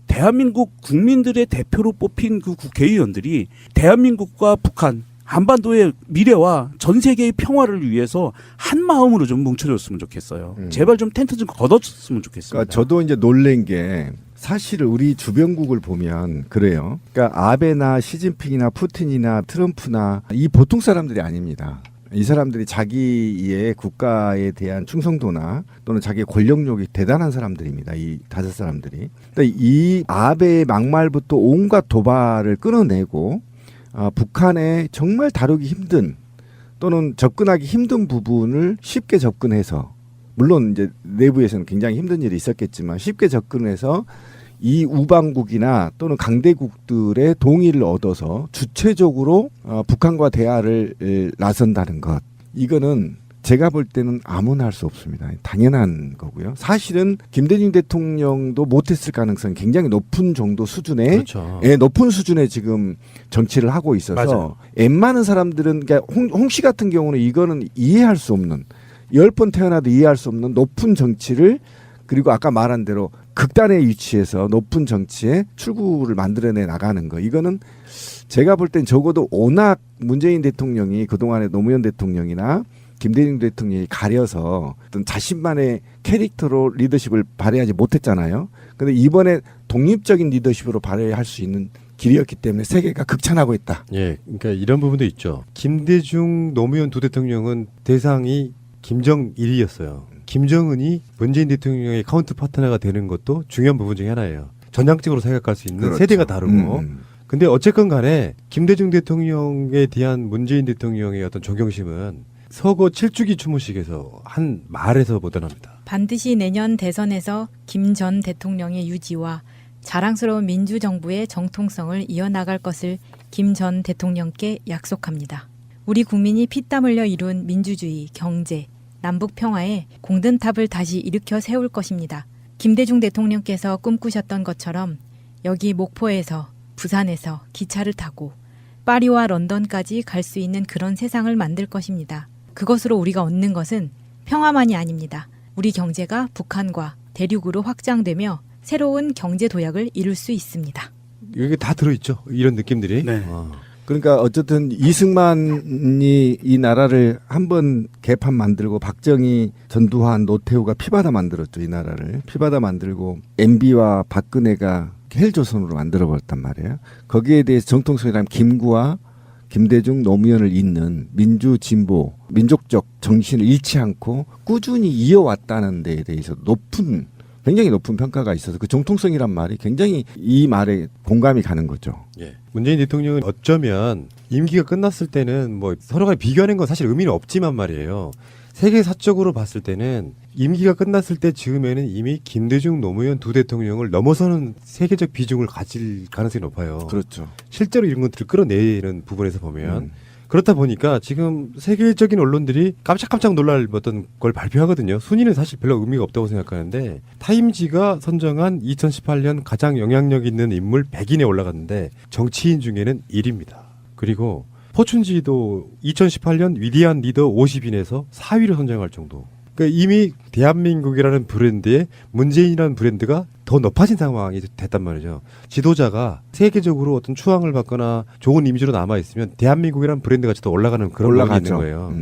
대한민국 국민들의 대표로 뽑힌 그 국회의원들이 대한민국과 북한, 한반도의 미래와 전 세계의 평화를 위해서 한 마음으로 좀 뭉쳐줬으면 좋겠어요. 제발 좀 텐트 좀 걷어줬으면 좋겠습니다. 그러니까 저도 이제 놀란 게 사실 우리 주변국을 보면 그래요. 그러니까 아베나 시진핑이나 푸틴이나 트럼프나 이 보통 사람들이 아닙니다. 이 사람들이 자기의 국가에 대한 충성도나 또는 자기의 권력욕이 대단한 사람들입니다. 이 5사람들이. 그러니까 이 아베의 막말부터 온갖 도발을 끊어내고 북한에 정말 다루기 힘든 또는 접근하기 힘든 부분을 쉽게 접근해서, 물론 이제 내부에서는 굉장히 힘든 일이 있었겠지만 쉽게 접근해서 이 우방국이나 또는 강대국들의 동의를 얻어서 주체적으로 북한과 대화를 나선다는 것, 이거는 제가 볼 때는 아무나 할 수 없습니다. 당연한 거고요. 사실은 김대중 대통령도 못했을 가능성이 굉장히 높은 정도 수준의, 그렇죠. 예, 높은 수준의 지금 정치를 하고 있어서 맞아요. 웬만한 사람들은, 그러니까 홍 씨 같은 경우는 이거는 이해할 수 없는, 10번 태어나도 이해할 수 없는 높은 정치를, 그리고 아까 말한 대로 극단의 위치에서 높은 정치에 출구를 만들어내 나가는 거, 이거는 제가 볼 땐 적어도 워낙 문재인 대통령이 그동안에 노무현 대통령이나 김대중 대통령이 가려서 어떤 자신만의 캐릭터로 리더십을 발휘하지 못했잖아요. 그런데 이번에 독립적인 리더십으로 발휘할 수 있는 길이었기 때문에 세계가 극찬하고 있다. 예, 그러니까 이런 부분도 있죠. 김대중, 노무현 두 대통령은 대상이 김정일이었어요. 김정은이 문재인 대통령의 카운트 파트너가 되는 것도 중요한 부분 중에 하나예요. 전향적으로 생각할 수 있는 그렇죠. 세대가 다르고. 근데 어쨌건 간에 김대중 대통령에 대한 문재인 대통령의 어떤 존경심은 서거 7주기 추모식에서 한 말에서 묻어납니다. 반드시 내년 대선에서 김 전 대통령의 유지와 자랑스러운 민주정부의 정통성을 이어나갈 것을 김 전 대통령께 약속합니다. 우리 국민이 피땀 흘려 이룬 민주주의, 경제, 남북 평화에 공든탑을 다시 일으켜 세울 것입니다. 김대중 대통령께서 꿈꾸셨던 것처럼 여기 목포에서, 부산에서 기차를 타고 파리와 런던까지 갈 수 있는 그런 세상을 만들 것입니다. 그것으로 우리가 얻는 것은 평화만이 아닙니다. 우리 경제가 북한과 대륙으로 확장되며 새로운 경제 도약을 이룰 수 있습니다. 여기 다 들어있죠. 이런 느낌들이. 네. 그러니까 어쨌든 이승만이 이 나라를 한번 개판 만들고, 박정희, 전두환, 노태우가 피바다 만들었죠. 이 나라를 피바다 만들고 MB와 박근혜가 헬조선으로 만들어버렸단 말이에요. 거기에 대해서 정통성이라면 김구와 김대중, 노무현을 잇는 민주 진보, 민족적 정신을 잃지 않고 꾸준히 이어왔다는 데에 대해서 굉장히 높은 평가가 있어서 그 정통성이란 말이 굉장히 이 말에 공감이 가는 거죠. 예. 문재인 대통령은 어쩌면 임기가 끝났을 때는 뭐 서로가 비교하는 건 사실 의미는 없지만 말이에요. 세계사적으로 봤을 때는 임기가 끝났을 때 즈음에는 이미 김대중, 노무현 두 대통령을 넘어서는 세계적 비중을 가질 가능성이 높아요. 그렇죠. 실제로 이런 것들을 끌어내는 부분에서 보면 그렇다 보니까 지금 세계적인 언론들이 깜짝깜짝 놀랄 어떤 걸 발표하거든요. 순위는 사실 별로 의미가 없다고 생각하는데 타임지가 선정한 2018년 가장 영향력 있는 인물 100인에 올라갔는데 정치인 중에는 1위입니다. 그리고 포춘지도 2018년 위대한 리더 50인에서 4위를 선정할 정도. 그러니까 이미 대한민국이라는 브랜드에 문재인이라는 브랜드가 더 높아진 상황이 됐단 말이죠. 지도자가 세계적으로 어떤 추앙을 받거나 좋은 이미지로 남아있으면 대한민국이라는 브랜드가 더 올라가는 그런 부분이 있는 거예요.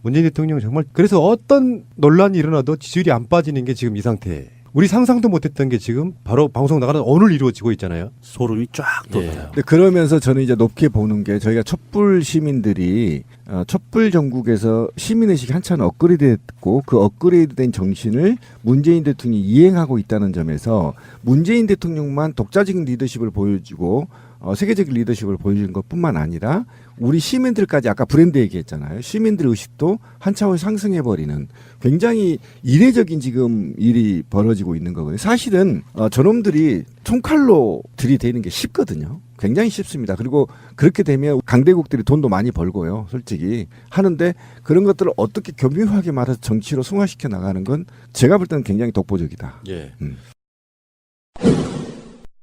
문재인 대통령은 정말 그래서 어떤 논란이 일어나도 지지율이 안 빠지는 게 지금 이 상태. 우리 상상도 못했던 게 지금 바로 방송 나가는 오늘 이루어지고 있잖아요. 소름이 쫙 돋아요. 근데 그러면서 저는 이제 높게 보는 게 저희가 촛불 시민들이 촛불 전국에서 시민의식이 한참 업그레이드됐고 그 업그레이드된 정신을 문재인 대통령이 이행하고 있다는 점에서 문재인 대통령만 독자적인 리더십을 보여주고 세계적인 리더십을 보여준 것뿐만 아니라 우리 시민들까지 아까 브랜드 얘기했잖아요. 시민들 의식도 한 차원 상승해버리는 굉장히 이례적인 지금 일이 벌어지고 있는 거거든요. 사실은 저놈들이 총칼로 들이대는 게 쉽거든요. 굉장히 쉽습니다. 그리고 그렇게 되면 강대국들이 돈도 많이 벌고요. 솔직히 하는데 그런 것들을 어떻게 교묘하게 말해서 정치로 승화시켜 나가는 건 제가 볼 때는 굉장히 독보적이다. 예.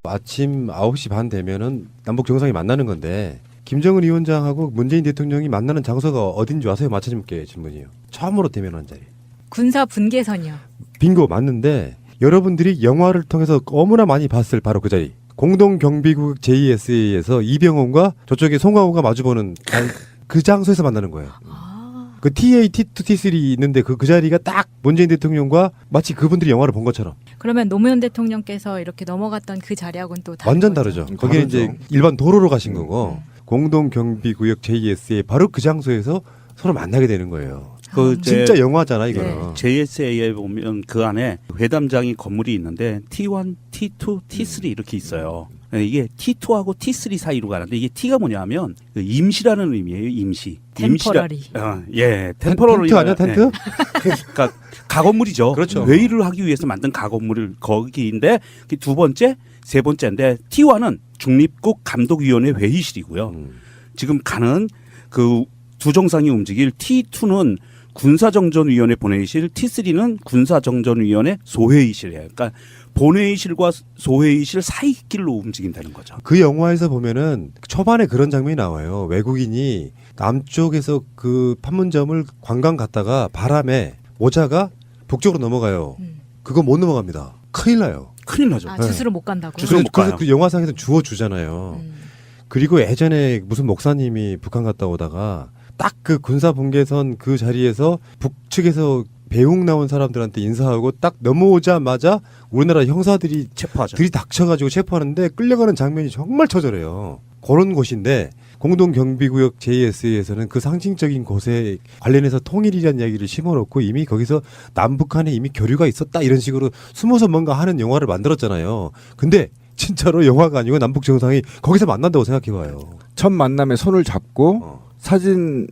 아침 9시 반 되면은 남북 정상이 만나는 건데 김정은 위원장하고 문재인 대통령이 만나는 장소가 어딘지 아세요? 맞춰줄게 질문이요. 처음으로 대면한 자리. 군사 분계선이요. 빙고 맞는데 여러분들이 영화를 통해서 너무나 많이 봤을 바로 그 자리. 공동경비국 JSA에서 이병헌과 저쪽에 송강호가 마주보는 그 장소에서 만나는 거예요. 그 TA, T2, T3 있는데 그 자리가 딱 문재인 대통령과 마치 그분들이 영화를 본 것처럼. 그러면 노무현 대통령께서 이렇게 넘어갔던 그 자리하고는 또 다른 완전 거죠? 다르죠. 거기는 이제 일반 도로로 가신 거고 공동경비구역 JSA 바로 그 장소에서 서로 만나게 되는 거예요. 그 진짜 영화잖아 이거는. 네. JSA에 보면 그 안에 회담장이 건물이 있는데 T1, T2, T3 이렇게 있어요. 이게 T2하고 T3 사이로 가는데 이게 T가 뭐냐면 그 임시라는 의미예요. 임시. 템포러리. 예, 템포러리. 텐트 아니야 텐트? 그러니까 가건물이죠. 그렇죠. 회의를 하기 위해서 만든 가건물을 거기인데 두 번째, 세 번째인데 T1은 중립국 감독위원회 회의실이고요. 지금 가는 그 두 정상이 움직일 T2는 군사정전위원회 본회의실, T3는 군사정전위원회 소회의실이에요. 그러니까 본회의실과 소회의실 사이길로 움직인다는 거죠. 그 영화에서 보면은 초반에 그런 장면이 나와요. 외국인이 남쪽에서 그 판문점을 관광 갔다가 바람에 모자가 북쪽으로 넘어가요. 그거 못 넘어갑니다. 큰일 나요. 큰일 나죠. 아, 주스로 못 간다고. 주스로 못 그래서 가요. 그 영화상에서 주워주잖아요. 그리고 예전에 무슨 목사님이 북한 갔다 오다가 딱 그 군사 분계선 그 자리에서 북측에서 배웅 나온 사람들한테 인사하고 딱 넘어오자마자 우리나라 형사들이 체포하죠. 들이닥쳐가지고 체포하는데 끌려가는 장면이 정말 처절해요. 그런 곳인데 공동경비구역 JSA에서는 그 상징적인 곳에 관련해서 통일이라는 이야기를 심어놓고 이미 거기서 남북한에 이미 교류가 있었다 이런 식으로 숨어서 뭔가 하는 영화를 만들었잖아요. 근데 진짜로 영화가 아니고 남북 정상이 거기서 만난다고 생각해봐요. 첫 만남에 손을 잡고 사진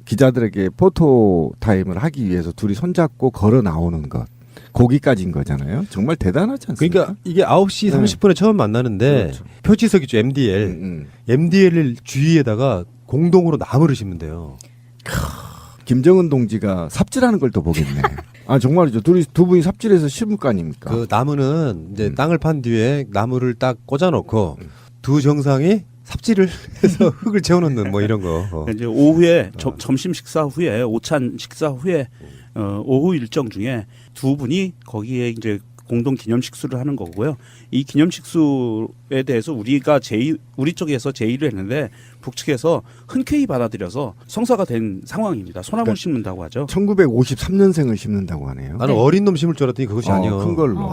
기자들에게 포토 타임을 하기 위해서 둘이 손잡고 걸어 나오는 것. 거기까지인 거잖아요. 정말 대단하지 않습니까? 그러니까 이게 9시 30분에 처음 만나는데 그렇죠. 표지석이죠. MDL. MDL을 주위에다가 공동으로 나무를 심는데요. 김정은 동지가 삽질하는 걸 또 보겠네. 아 정말이죠. 두 분이 삽질해서 심을 거 아닙니까? 그 나무는 이제 땅을 판 뒤에 나무를 딱 꽂아놓고 두 정상이 삽질을 해서 흙을 채워놓는 뭐 이런 거. 이제 오후에 점심 식사 후에 오찬 식사 후에 오후 일정 중에 두 분이 거기에 이제 공동 기념 식수를 하는 거고요. 이 기념 식수에 대해서 우리 쪽에서 제의를 했는데 북측에서 흔쾌히 받아들여서 성사가 된 상황입니다. 소나무를 심는다고 하죠. 1953년생을 심는다고 하네요. 나는 어린 놈 심을 줄 알았더니 그것이 아니요. 큰 걸로.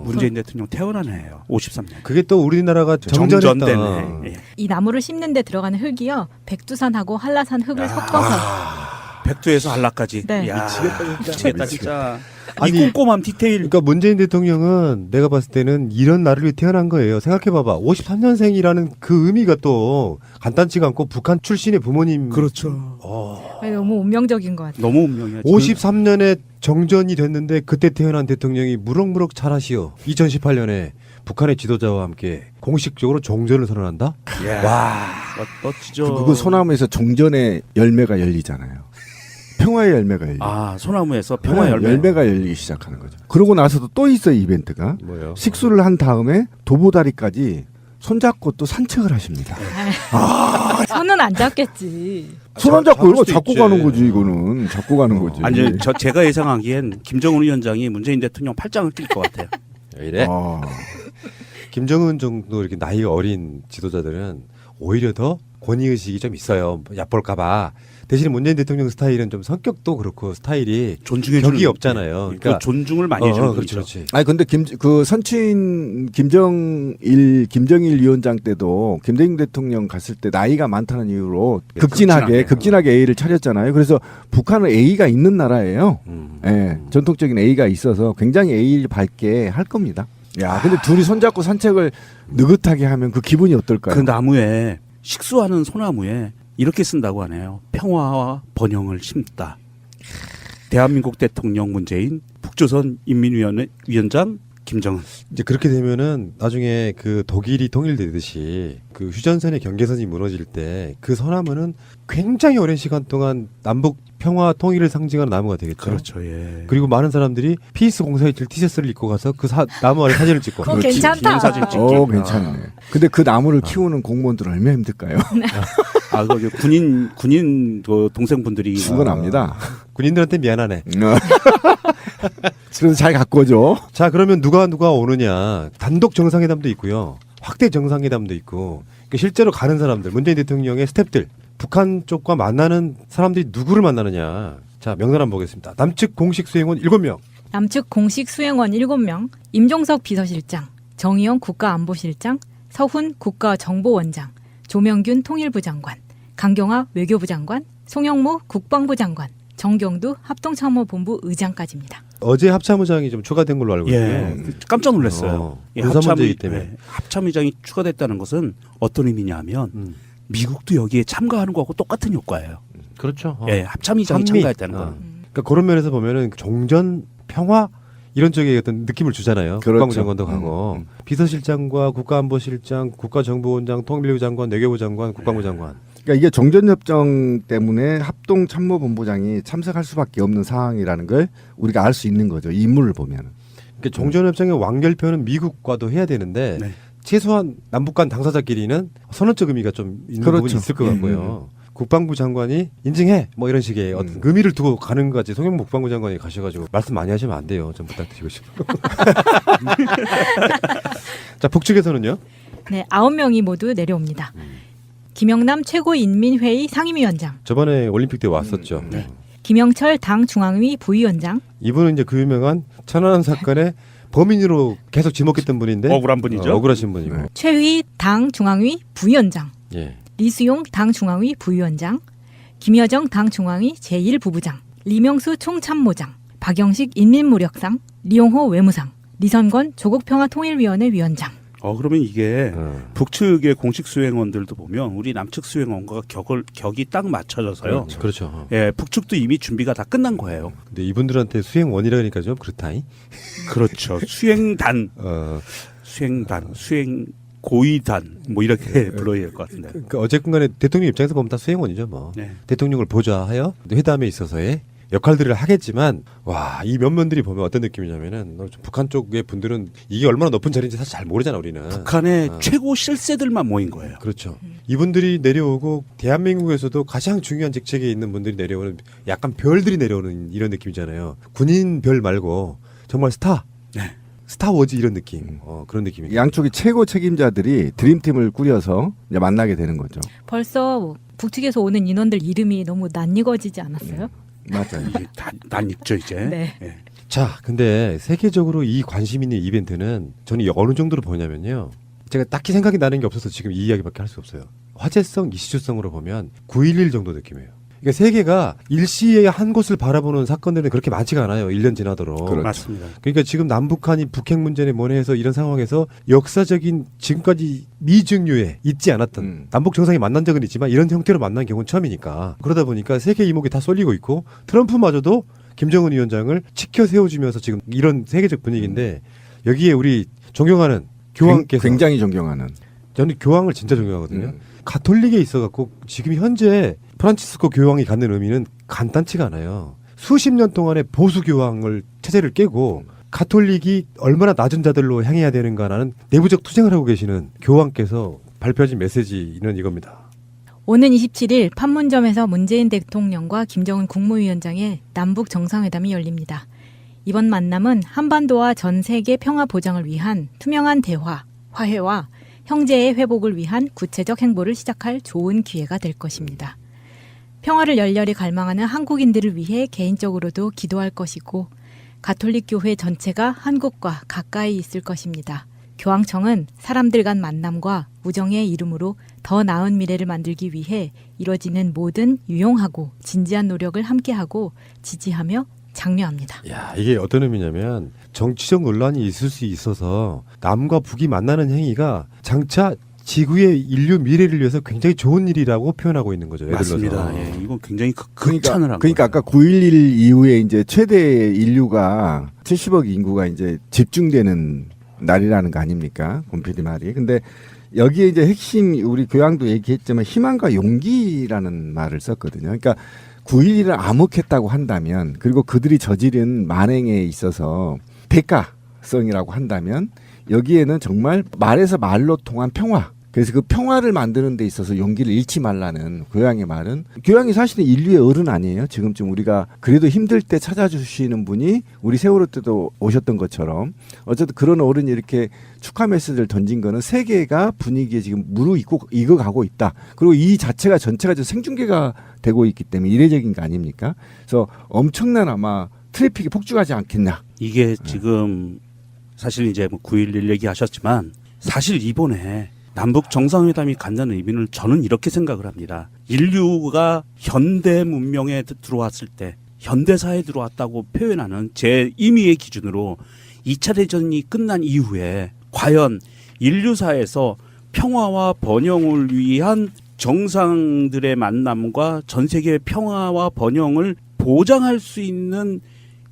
문재인 대통령 태어난 해예요. 53년. 그게 또 우리나라가 정전했다. 정전된 해. 예. 이 나무를 심는 데 들어가는 흙이요. 백두산하고 한라산 흙을 섞어서. 백두에서 한라까지. 네. 야, 미치겠다 진짜. 아니, 이 꼼꼼한 디테일. 그러니까 문재인 대통령은 내가 봤을 때는 이런 나라를 위해 태어난 거예요. 생각해봐봐. 53년생이라는 그 의미가 또 간단치가 않고 북한 출신의 부모님. 그렇죠. 너무 운명적인 것 같아요. 너무 운명이야. 53년에 정전이 됐는데 그때 태어난 대통령이 무럭무럭 잘하시오. 2018년에 북한의 지도자와 함께 공식적으로 종전을 선언한다? 와, 멋지죠. 그거 소나무에서 종전의 열매가 열리잖아요. 평화의 열매가 열리. 아, 소나무에서 평화 열매가 열리기 시작하는 거죠. 그러고 나서도 또 있어요, 이벤트가. 뭐요? 식수를 한 다음에 도보다리까지 손잡고 또 산책을 하십니다. 손은 안 잡겠지. 손 안 잡고 이거 잡고 있지. 가는 거지, 이거는. 잡고 가는 거지. 아니, 제가 예상하기엔 김정은 위원장이 문재인 대통령 팔짱을 낄 것 같아요. 왜 이래? 김정은 정도 이렇게 나이가 어린 지도자들은 오히려 더 권위의식이 좀 있어요. 얕볼까봐. 대신에 문재인 대통령 스타일은 좀 성격도 그렇고 스타일이 격이 없잖아요. 그러니까 존중을 많이 해주는 그렇지, 그렇지. 아니 근데 그 선친 김정일 위원장 때도 김대중 대통령 갔을 때 나이가 많다는 이유로 극진하게 A를 차렸잖아요. 그래서 북한은 A가 있는 나라예요. 예, 전통적인 A가 있어서 굉장히 A를 밝게 할 겁니다. 야, 근데 둘이 손잡고 산책을 느긋하게 하면 그 기분이 어떨까요? 그 나무에 식수하는 소나무에 이렇게 쓴다고 하네요. 평화와 번영을 심다. 대한민국 대통령 문재인, 북조선 인민위원장 김정은. 이제 그렇게 되면은 나중에 그 독일이 통일되듯이 그 휴전선의 경계선이 무너질 때 그 소나무는 굉장히 오랜 시간 동안 남북 평화 통일을 상징하는 나무가 되겠죠. 그렇죠. 예. 그리고 많은 사람들이 피스 공사일절 티셔츠를 입고 가서 그 나무 아래 사진을 찍고. 괜찮다. 기념사진 찍기. 괜찮네. 근데 그 나무를 키우는 공무원들은 얼마나 힘들까요? 아, 그 군인 그 동생분들이 충분합니다. 군인들한테 미안하네. 그래서 잘 가꿔줘. 자, 그러면 누가 오느냐. 단독 정상회담도 있고요. 확대 정상회담도 있고. 그러니까 실제로 가는 사람들, 문재인 대통령의 스태프들, 북한 쪽과 만나는 사람들이 누구를 만나느냐. 자, 명단 한번 보겠습니다. 남측 공식 수행원 7명. 남측 공식 수행원 7명, 임종석 비서실장, 정의용 국가안보실장, 서훈 국가정보원장, 조명균 통일부 장관, 강경화 외교부 장관, 송영무 국방부 장관, 정경두 합동참모본부 의장까지입니다. 어제 합참의장이 좀 추가된 걸로 알고 있고요. 예, 깜짝 놀랐어요. 군사 문제이기 때문에. 합참의장이 추가됐다는 것은 어떤 의미냐 하면 미국도 여기에 참가하는 거하고 똑같은 효과예요. 그렇죠. 예, 합참의장이 참가했다는 건. 그러니까 그런 면에서 보면은 종전 평화 이런 쪽에 어떤 느낌을 주잖아요. 그렇죠. 국방부 장관도 가고 비서실장과 국가안보실장, 국가정보원장, 통일부 장관, 외교부 장관, 국방부 장관. 그러니까 이게 종전협정 때문에 합동참모본부장이 참석할 수밖에 없는 상황이라는 걸 우리가 알 수 있는 거죠. 이 인물을 보면. 그러니까 종전협정의 완결표는 미국과도 해야 되는데 네. 최소한 남북 간 당사자끼리는 선언적 의미가 좀 있는 그렇죠. 부분이 있을 것 같고요. 국방부 장관이 인증해 뭐 이런 식의 어떤 의미를 두고 가는 거지. 송영무 국방부 장관이 가셔가지고 말씀 많이 하시면 안 돼요. 좀 부탁드리고 싶어요. 자, 북측에서는요? 네, 9명이 모두 내려옵니다. 김영남 최고인민회의 상임위원장, 저번에 올림픽 때 왔었죠. 네. 김영철 당 중앙위 부위원장, 이분은 이제 그 유명한 천안함 사건의 범인으로 계속 지목했던 분인데 억울한 분이죠. 억울하신 분이고. 최휘 당 중앙위 부위원장, 예. 리수용 당 중앙위 부위원장, 김여정 당 중앙위 제1부부장, 리명수 총참모장, 박영식 인민무력상, 리용호 외무상, 리선권 조국평화통일위원회 위원장. 그러면 이게 북측의 공식 수행원들도 보면 우리 남측 수행원과 격이 딱 맞춰져서요. 그렇죠. 예, 북측도 이미 준비가 다 끝난 거예요. 근데 이분들한테 수행원이라 그러니까 좀 그렇다이. 그렇죠. 수행단, 수행 고위단 뭐 이렇게 불러야 될 것 같은데. 그러니까 어쨌든 간에 대통령 입장에서 보면 다 수행원이죠, 뭐. 네. 대통령을 보좌하여 회담에 있어서의 역할들을 하겠지만, 와, 이 면면들이 보면 어떤 느낌이냐면은 북한 쪽의 분들은 이게 얼마나 높은 자리인지 사실 잘 모르잖아, 우리는. 북한의 최고 실세들만 모인 거예요. 그렇죠. 이분들이 내려오고 대한민국에서도 가장 중요한 직책에 있는 분들이 내려오는 약간 별들이 내려오는 이런 느낌이잖아요. 군인 별 말고 정말 스타. 네. 스타워즈 이런 느낌. 그런 느낌이. 양쪽이 최고 책임자들이 드림팀을 꾸려서 이제 만나게 되는 거죠. 벌써 북측에서 오는 인원들 이름이 너무 낯익어지지 않았어요? 맞아요. 이게 난 있죠 이제. 네. 예. 자, 근데 세계적으로 이 관심 있는 이벤트는 저는 어느 정도로 보냐면요. 제가 딱히 생각이 나는 게 없어서 지금 이 이야기밖에 할 수 없어요. 화제성, 이슈성으로 보면 9.11 정도 느낌이에요. 그러니까 세계가 일시에 한 곳을 바라보는 사건들은 그렇게 많지가 않아요. 1년 지나도록. 그렇죠. 맞습니다. 그러니까 지금 남북한이 북핵 문제에 뭐해서 이런 상황에서 역사적인 지금까지 미증유에 있지 않았던 남북 정상이 만난 적은 있지만 이런 형태로 만난 경우는 처음이니까 그러다 보니까 세계 이목이 다 쏠리고 있고 트럼프마저도 김정은 위원장을 치켜 세워주면서 지금 이런 세계적 분위기인데 여기에 우리 존경하는 교황께서 굉장히 존경하는. 저는 교황을 진짜 존경하거든요. 가톨릭에 있어갖고 지금 현재 프란치스코 교황이 갖는 의미는 간단치가 않아요. 수십 년 동안의 보수 교황을 체제를 깨고 가톨릭이 얼마나 낮은 자들로 향해야 되는가라는 내부적 투쟁을 하고 계시는 교황께서 발표하신 메시지는 이겁니다. 오는 27일 판문점에서 문재인 대통령과 김정은 국무위원장의 남북 정상회담이 열립니다. 이번 만남은 한반도와 전 세계 평화 보장을 위한 투명한 대화, 화해와 형제의 회복을 위한 구체적 행보를 시작할 좋은 기회가 될 것입니다. 평화를 열렬히 갈망하는 한국인들을 위해 개인적으로도 기도할 것이고 가톨릭 교회 전체가 한국과 가까이 있을 것입니다. 교황청은 사람들 간 만남과 우정의 이름으로 더 나은 미래를 만들기 위해 이뤄지는 모든 유용하고 진지한 노력을 함께하고 지지하며 장려합니다. 야, 이게 어떤 의미냐면 정치적 논란이 있을 수 있어서 남과 북이 만나는 행위가 장차 지구의 인류 미래를 위해서 굉장히 좋은 일이라고 표현하고 있는 거죠. 맞습니다. 예, 이건 굉장히 극찬을 한 그러니까 거예요. 아까 9.11 이후에 이제 최대 인류가 70억 인구가 이제 집중되는 날이라는 거 아닙니까? 곰필이 말이. 근데 여기에 이제 핵심 우리 교양도 얘기했지만 희망과 용기라는 말을 썼거든요. 그러니까 9.11을 암흑했다고 한다면 그리고 그들이 저지른 만행에 있어서 대가성이라고 한다면 여기에는 정말 말에서 말로 통한 평화. 그래서 그 평화를 만드는 데 있어서 용기를 잃지 말라는 교양의 말은 교양이 사실은 인류의 어른 아니에요. 지금쯤 우리가 그래도 힘들 때 찾아주시는 분이 우리 세월호 때도 오셨던 것처럼 어쨌든 그런 어른이 이렇게 축하 메시지를 던진 거는 세계가 분위기에 지금 무르익어가고 있다. 그리고 이 자체가 전체가 지금 생중계가 되고 있기 때문에 이례적인 거 아닙니까? 그래서 엄청난 아마 트래픽이 폭주하지 않겠냐. 이게 지금 사실 이제 뭐 9.11 얘기하셨지만 사실 이번에 남북 정상회담이 갖는 의미는 저는 이렇게 생각을 합니다. 인류가 현대 문명에 들어왔을 때 현대사에 들어왔다고 표현하는 제 임의의 기준으로 2차 대전이 끝난 이후에 과연 인류사에서 평화와 번영을 위한 정상들의 만남과 전 세계의 평화와 번영을 보장할 수 있는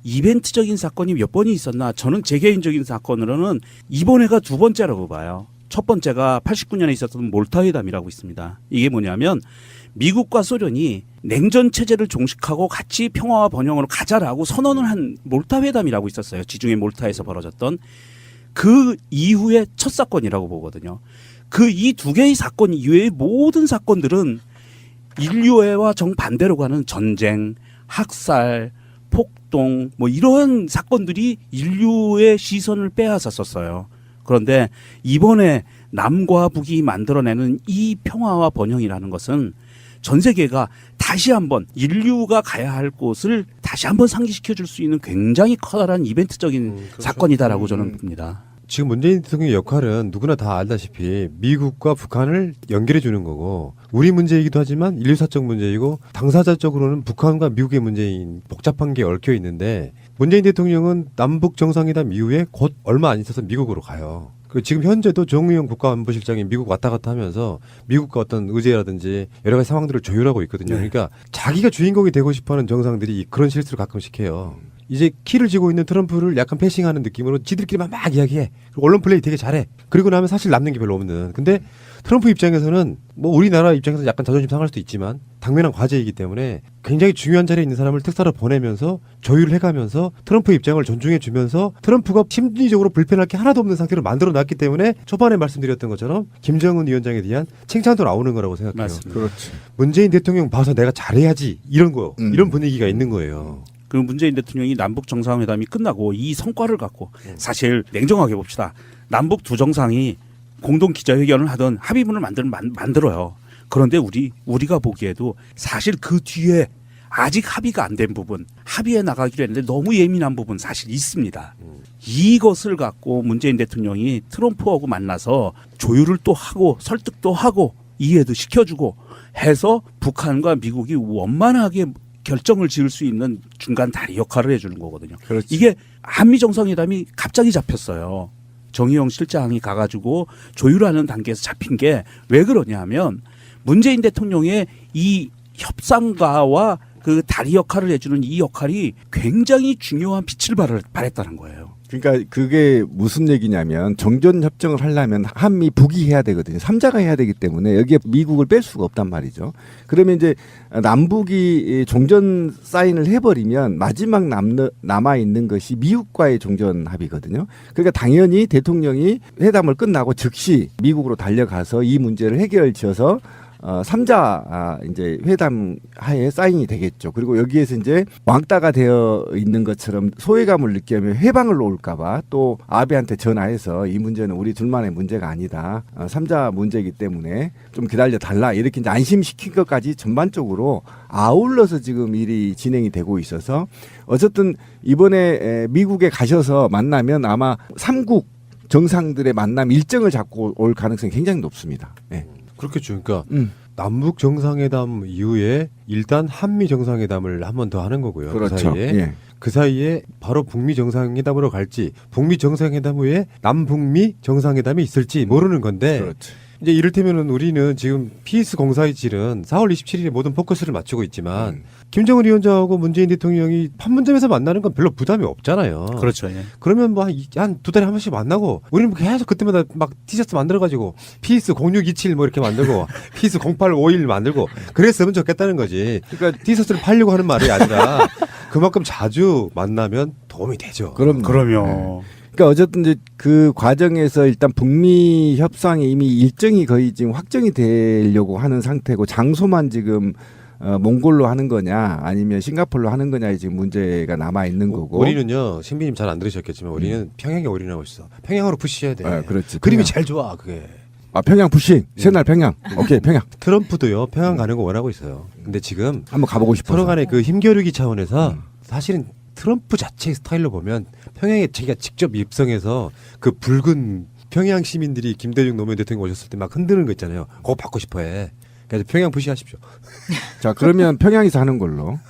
이벤트적인 사건이 몇 번이 있었나. 저는 제 개인적인 사건으로는 이번에가 두 번째라고 봐요. 첫 번째가 89년에 있었던 몰타 회담이라고 있습니다. 이게 뭐냐면 미국과 소련이 냉전 체제를 종식하고 같이 평화와 번영으로 가자라고 선언을 한 몰타 회담이라고 있었어요. 지중해 몰타에서 벌어졌던 그 이후의 첫 사건이라고 보거든요. 그 이 두 개의 사건 이외의 모든 사건들은 인류애와 정반대로 가는 전쟁, 학살, 폭동 뭐 이런 사건들이 인류의 시선을 빼앗았었어요. 그런데 이번에 남과 북이 만들어내는 이 평화와 번영이라는 것은 전 세계가 다시 한번 인류가 가야 할 곳을 다시 한번 상기시켜 줄 수 있는 굉장히 커다란 이벤트적인 그렇죠. 사건이다라고 저는 봅니다. 지금 문재인 대통령의 역할은 누구나 다 알다시피 미국과 북한을 연결해 주는 거고 우리 문제이기도 하지만 인류사적 문제이고 당사자적으로는 북한과 미국의 문제인 복잡한 게 얽혀 있는데 문재인 대통령은 남북 정상회담 이후에 곧 얼마 안 있어서 미국으로 가요. 그 지금 현재도 정의용 국가안보실장이 미국 왔다 갔다 하면서 미국과 어떤 의제라든지 여러 가지 상황들을 조율하고 있거든요. 그러니까 자기가 주인공이 되고 싶어하는 정상들이 그런 실수를 가끔씩 해요. 이제 키를 쥐고 있는 트럼프를 약간 패싱하는 느낌으로 지들끼리만 막 이야기해. 그리고 언론 플레이 되게 잘해. 그리고 나면 사실 남는 게 별로 없는. 근데 트럼프 입장에서는 뭐 우리나라 입장에서 약간 자존심 상할 수도 있지만 당면한 과제이기 때문에 굉장히 중요한 자리에 있는 사람을 특사로 보내면서 조율을 해가면서 트럼프 입장을 존중해 주면서 트럼프가 심리적으로 불편할 게 하나도 없는 상태로 만들어 놨기 때문에 초반에 말씀드렸던 것처럼 김정은 위원장에 대한 칭찬도 나오는 거라고 생각해요. 맞습니다. 그렇지. 문재인 대통령 봐서 내가 잘해야지 이런 거 이런 분위기가 있는 거예요. 그 문재인 대통령이 남북 정상회담이 끝나고 이 성과를 갖고 사실 냉정하게 봅시다. 남북 두 정상이 공동 기자회견을 하던 합의문을 만들어요. 그런데 우리가 보기에도 사실 그 뒤에 아직 합의가 안 된 부분, 합의해 나가기로 했는데 너무 예민한 부분 사실 있습니다. 이것을 갖고 문재인 대통령이 트럼프하고 만나서 조율을 또 하고 설득도 하고 이해도 시켜주고 해서 북한과 미국이 원만하게 결정을 지을 수 있는 중간 다리 역할을 해주는 거거든요. 그렇지. 이게 한미 정상회담이 갑자기 잡혔어요. 정의용 실장이 가가지고 조율하는 단계에서 잡힌 게 왜 그러냐면 문재인 대통령의 이 협상가와 그 다리 역할을 해주는 이 역할이 굉장히 중요한 빛을 발했다는 거예요. 그러니까 그게 무슨 얘기냐면 정전 협정을 하려면 한미 북이 해야 되거든요. 3자가 해야 되기 때문에 여기에 미국을 뺄 수가 없단 말이죠. 그러면 이제 남북이 종전 사인을 해버리면 마지막 남아 있는 것이 미국과의 종전 합의거든요. 그러니까 당연히 대통령이 회담을 끝나고 즉시 미국으로 달려가서 이 문제를 해결지어서 3자 이제 회담 하에 사인이 되겠죠. 그리고 여기에서 이제 왕따가 되어 있는 것처럼 소외감을 느끼면 해방을 놓을까봐 또 아베한테 전화해서 이 문제는 우리 둘만의 문제가 아니다. 3자 문제이기 때문에 좀 기다려 달라. 이렇게 이제 안심시킨 것까지 전반적으로 아울러서 지금 일이 진행이 되고 있어서 어쨌든 이번에 미국에 가셔서 만나면 아마 3국 정상들의 만남 일정을 잡고 올 가능성이 굉장히 높습니다. 네. 그렇겠죠. 그러니까 남북 정상회담 이후에 일단 한미 정상회담을 한 번 더 하는 거고요. 그렇죠. 그 사이에. 예. 그 사이에 바로 북미 정상회담으로 갈지 북미 정상회담 후에 남북미 정상회담이 있을지 모르는 건데 그렇지. 이제 이를테면은 우리는 지금 피스 공사이질은 4월 27일에 모든 포커스를 맞추고 있지만 김정은 위원장하고 문재인 대통령이 판문점에서 만나는 건 별로 부담이 없잖아요. 그렇죠. 예. 그러면 뭐 한 두 달에 한 번씩 만나고 우리는 계속 그때마다 막 티셔츠 만들어가지고 피스 0627 뭐 이렇게 만들고 피스 0851 만들고 그랬으면 좋겠다는 거지. 그러니까 티셔츠를 팔려고 하는 말이 아니라 그만큼 자주 만나면 도움이 되죠. 그럼요. 그러니까 어쨌든 이제 그 과정에서 일단 북미 협상이 이미 일정이 거의 지금 확정이 되려고 하는 상태고 장소만 지금 몽골로 하는 거냐 아니면 싱가포르로 하는 거냐에 지금 문제가 남아 있는 거고. 우리는요 신비님 잘 안 들으셨겠지만 우리는 평양에 올인하고 있어. 평양으로 푸시해야 돼. 그렇지. 그림이 평양. 제일 좋아 그게. 아 평양 푸싱. 새날 평양. 오케이 평양. 트럼프도요 평양 가는 거 원하고 있어요. 근데 지금 한번 가보고 싶어서. 서로 간의 그 힘겨루기 차원에서 사실은 트럼프 자체의 스타일로 보면 평양에 자기가 직접 입성해서 그 붉은 평양 시민들이 김대중 노무현 대통령 오셨을 때 막 흔드는 거 있잖아요. 그거 받고 싶어해. 그래서 평양 푸시하십시오. 자 그러면 평양에서 하는 걸로.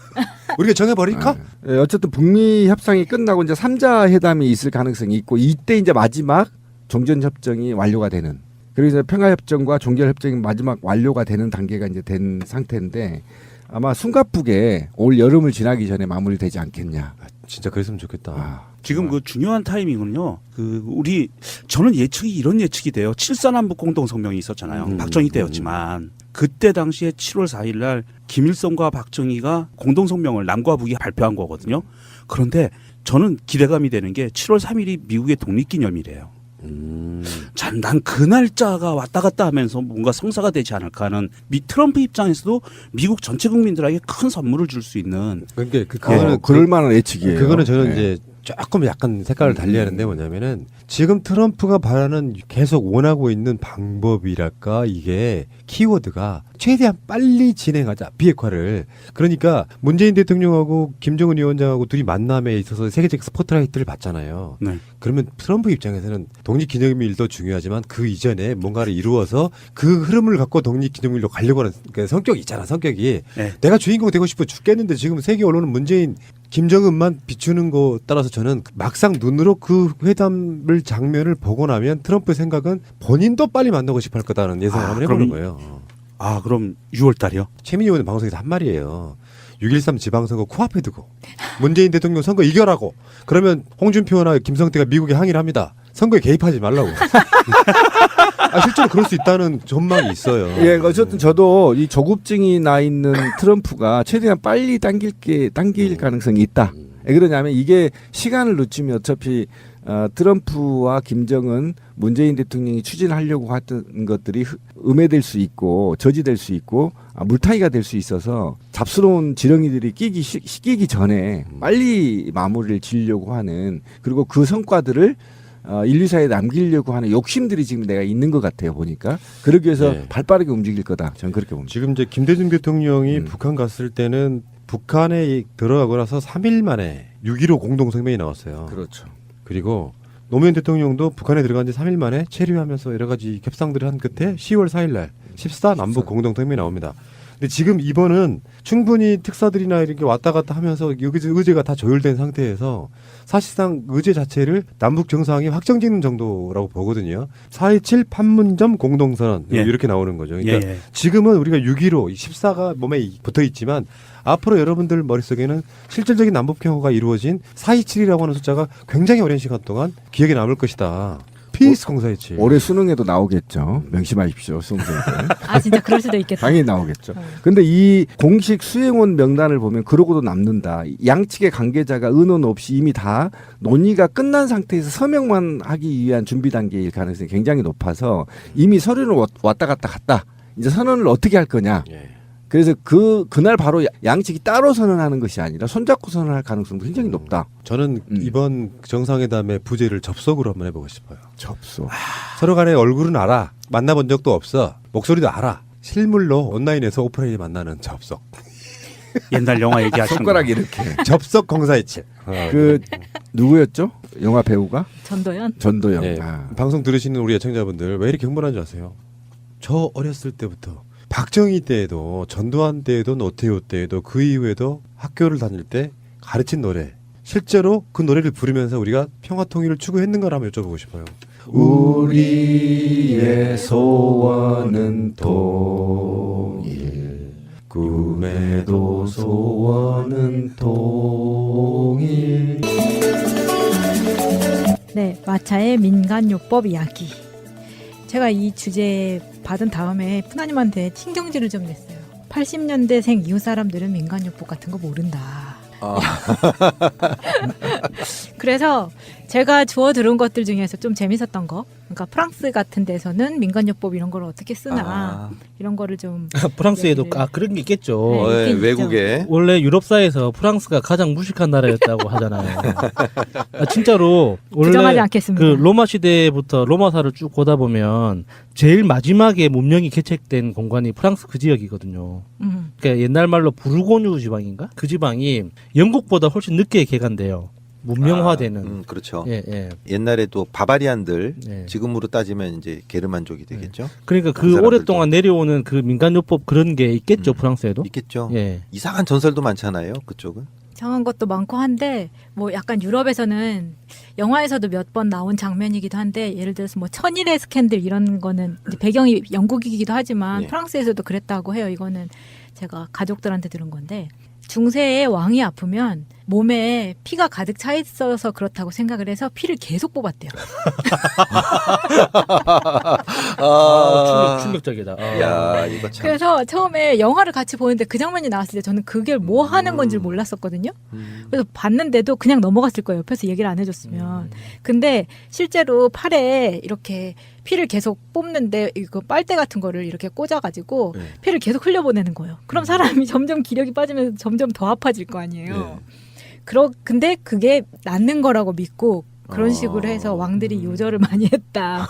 우리가 정해버릴까? 어쨌든 북미 협상이 끝나고 이제 3자 회담이 있을 가능성이 있고 이때 이제 마지막 종전 협정이 완료가 되는. 그리고 이제 평화 협정과 종결 협정이 마지막 완료가 되는 단계가 이제 된 상태인데 아마 숨가쁘게 올 여름을 지나기 전에 마무리되지 않겠냐. 진짜 그랬으면 좋겠다. 지금 그 중요한 타이밍은요. 저는 예측이 이런 예측이 돼요. 7.4남북 공동성명이 있었잖아요. 박정희 때였지만 그때 당시에 7월 4일 날 김일성과 박정희가 공동성명을 남과 북이 발표한 거거든요. 그런데 저는 기대감이 되는 게 7월 3일이 미국의 독립기념일이에요. 자, 난 그 날짜가 왔다 갔다 하면서 뭔가 성사가 되지 않을까 하는 트럼프 입장에서도 미국 전체 국민들에게 큰 선물을 줄 수 있는. 그러니까 그거는 그럴 만한 예측이에요. 그거는 저는 네. 이제 조금 약간 색깔을 달리하는데 뭐냐면은 지금 트럼프가 바라는 계속 원하고 있는 방법이랄까 이게 키워드가 최대한 빨리 진행하자 비핵화를. 그러니까 문재인 대통령하고 김정은 위원장하고 둘이 만남에 있어서 세계적 스포트라이트를 받잖아요. 네. 그러면 트럼프 입장에서는 독립기념일도 중요하지만 그 이전에 뭔가를 이루어서 그 흐름을 갖고 독립기념일로 가려고 하는 그 성격이 있잖아. 성격이 네. 내가 주인공 되고 싶어 죽겠는데 지금 세계 언론은 문재인 김정은만 비추는 거 따라서 저는 막상 눈으로 그 회담을 장면을 보고 나면 트럼프의 생각은 본인도 빨리 만나고 싶어 할 거다라는 예상을 한번 해보는 거예요. 그럼 6월 달이요? 최민희 의원 방송에서 한 말이에요. 6.13 지방선거 코앞에 두고 문재인 대통령 선거 이겨라고. 그러면 홍준표나 김성태가 미국에 항의를 합니다. 선거에 개입하지 말라고. 실제로 그럴 수 있다는 전망이 있어요. 예, 어쨌든 저도 이 조급증이 나 있는 트럼프가 최대한 빨리 당길 가능성이 있다. 왜 그러냐면 이게 시간을 늦추면 어차피 트럼프와 김정은 문재인 대통령이 추진하려고 했던 것들이 음해될 수 있고 저지될 수 있고 물타기가 될 수 있어서 잡스러운 지렁이들이 끼기 전에 빨리 마무리를 지으려고 하는 그리고 그 성과들을 인류사에 남기려고 하는 욕심들이 지금 내가 있는 것 같아요 보니까. 그러기 위해서 네. 발빠르게 움직일 거다. 저는 그렇게 봅니다. 지금 이제 김대중 대통령이 북한 갔을 때는 북한에 들어가고 나서 3일 만에 6.15 공동성명이 나왔어요. 그렇죠. 그리고 노무현 대통령도 북한에 들어간 지 3일 만에 체류하면서 여러 가지 협상들을 한 끝에 10월 4일 날 14 남북 공동성명이 나옵니다. 근데 지금 이번은 충분히 특사들이나 이렇게 왔다 갔다 하면서 의제가 다 조율된 상태에서 사실상 의제 자체를 남북 정상이 확정짓는 정도라고 보거든요. 4.27 판문점 공동선언 이렇게 나오는 거죠. 그러니까 지금은 우리가 6.15, 14가 몸에 붙어 있지만 앞으로 여러분들 머릿속에는 실질적인 남북 평화가 이루어진 4.27이라고 하는 숫자가 굉장히 오랜 시간 동안 기억에 남을 것이다. 피스 공사했지. 올해 수능에도 나오겠죠. 명심하십시오. 수험생들. 진짜 그럴 수도 있겠다. 당연히 나오겠죠. 근데 이 공식 수행원 명단을 보면 그러고도 남는다. 양측의 관계자가 의논 없이 이미 다 논의가 끝난 상태에서 서명만 하기 위한 준비 단계일 가능성이 굉장히 높아서 이미 서류를 왔다 갔다 이제 선언을 어떻게 할 거냐. 그래서 그날 바로 양측이 따로 선언하는 것이 아니라 손잡고 선언할 가능성이 굉장히 높다. 저는 이번 정상회담의 부제를 접속으로 한번 해보고 싶어요. 접속. 서로 간에 얼굴은 알아. 만나본 적도 없어. 목소리도 알아. 실물로 온라인에서 오프라인에 만나는 접속. 옛날 영화 얘기하시는 손가락 이렇게. 접속 공사의칠. 누구였죠? 영화 배우가? 전도연. 네. 방송 들으시는 우리 애청자분들 왜 이렇게 흥분한지 아세요? 저 어렸을 때부터 박정희 때에도 전두환 때에도 노태우 때에도 그 이후에도 학교를 다닐 때 가르친 노래 실제로 그 노래를 부르면서 우리가 평화 통일을 추구했는가를 한번 여쭤보고 싶어요. 우리의 소원은 통일, 꿈에도 소원은 통일. 네, 마차의 민간요법 이야기. 제가 이 주제 받은 다음에 푸나님한테 신경질을 좀 냈어요. 80년대생 이후 사람들은 민간요법 같은 거 모른다. 그래서 제가 주워 들은 것들 중에서 좀 재밌었던 거, 그러니까 프랑스 같은 데서는 민간요법 이런 걸 어떻게 쓰나 이런 거를 좀 프랑스에도 얘기를- 그런 게 있겠죠. 네, 있긴 외국에 원래 유럽사에서 프랑스가 가장 무식한 나라였다고 하잖아요. 진짜로 부정하지 원래 않겠습니다. 그 로마 시대부터 로마사를 쭉 보다 보면 제일 마지막에 문명이 개척된 공간이 프랑스 그 지역이거든요. 그러니까 옛날 말로 부르고뉴 지방인가? 그 지방이 영국보다 훨씬 늦게 개간돼요. 문명화되는. 그렇죠. 예, 예. 옛날에도 바바리안들 예. 지금으로 따지면 이제 게르만족이 되겠죠. 그러니까 그 그 사람들도. 오랫동안 내려오는 그 민간요법 그런 게 있겠죠, 프랑스에도. 있겠죠. 예. 이상한 전설도 많잖아요. 그쪽은. 이상한 것도 많고 한데 뭐 약간 유럽에서는 영화에서도 몇 번 나온 장면이기도 한데 예를 들어서 뭐 천일의 스캔들 이런 거는 이제 배경이 영국이기도 하지만 예. 프랑스에서도 그랬다고 해요. 이거는 제가 가족들한테 들은 건데 중세의 왕이 아프면 몸에 피가 가득 차 있어서 그렇다고 생각을 해서 피를 계속 뽑았대요. 충격적이다. 야, 이거 참. 그래서 처음에 영화를 같이 보는데 그 장면이 나왔을 때 저는 그게 뭐 하는 건지 몰랐었거든요. 그래서 봤는데도 그냥 넘어갔을 거예요. 옆에서 얘기를 안 해줬으면. 근데 실제로 팔에 이렇게 피를 계속 뽑는데 이거 빨대 같은 거를 이렇게 꽂아가지고 네. 피를 계속 흘려보내는 거예요. 그럼 사람이 점점 기력이 빠지면서 점점 더 아파질 거 아니에요. 근데 그게 낫는 거라고 믿고 그런 식으로 해서 왕들이 요절을 많이 했다.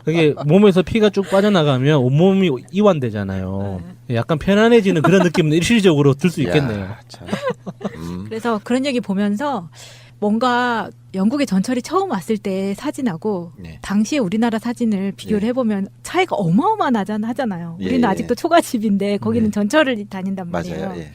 그게 몸에서 피가 쭉 빠져나가면 온몸이 이완되잖아요. 약간 편안해지는 그런 느낌은 일시적으로 들 수 있겠네요. 야, 참. 그래서 그런 얘기 보면서 뭔가 영국의 전철이 처음 왔을 때 사진하고 네. 당시에 우리나라 사진을 비교를 해보면 차이가 어마어마하잖아요. 예, 우리는 예. 아직도 초가집인데 거기는 네. 전철을 다닌단 말이에요. 맞아요. 예.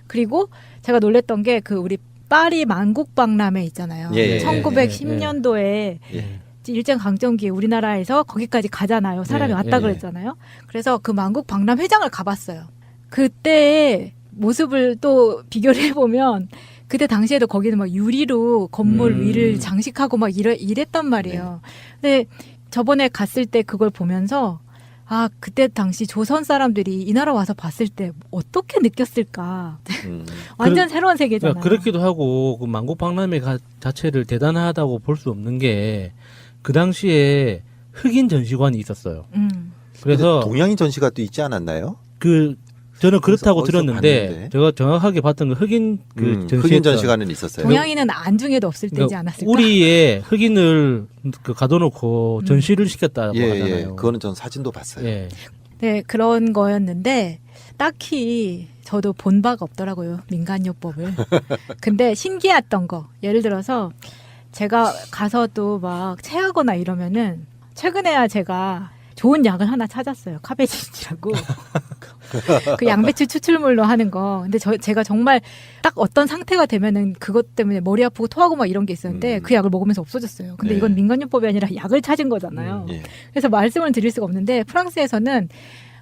그리고 제가 놀랬던 게 그 우리 파리 만국박람회 있잖아요. 예, 예, 1910년도에 예. 일제강점기에 우리나라에서 거기까지 가잖아요. 사람이 예, 왔다 예, 그랬잖아요. 그래서 그 만국박람회장을 가봤어요. 그때의 모습을 또 비교를 해보면 그때 당시에도 거기는 막 유리로 건물 위를 장식하고 막 이랬단 말이에요. 근데 저번에 갔을 때 그걸 보면서 아, 그때 당시 조선 사람들이 이 나라 와서 봤을 때 어떻게 느꼈을까. 완전 새로운 세계잖아요. 그렇기도 하고 그 만국박람회 자체를 대단하다고 볼 수 없는 게 그 당시에 흑인 전시관이 있었어요. 그래서 동양인 전시가 또 있지 않았나요? 저는 그렇다고 어디서 들었는데 봤는데? 제가 정확하게 봤던 건 흑인 흑인 전시관은 있었어요. 동양인은 안중에도 없을 때지 않았을까? 우리의 흑인을 가둬놓고 전시를 시켰다고 예, 하잖아요. 예. 그거는 전 사진도 봤어요. 예. 네, 그런 거였는데 딱히 저도 본 바가 없더라고요. 민간요법을. 근데 신기했던 거. 예를 들어서 제가 가서도 막 체하거나 이러면은 최근에야 제가 좋은 약을 하나 찾았어요. 카베진이라고. 그 양배추 추출물로 하는 거. 근데 제가 정말 딱 어떤 상태가 되면은 그것 때문에 머리 아프고 토하고 막 이런 게 있었는데 그 약을 먹으면서 없어졌어요. 근데 이건 민간요법이 아니라 약을 찾은 거잖아요. 예. 그래서 말씀을 드릴 수가 없는데 프랑스에서는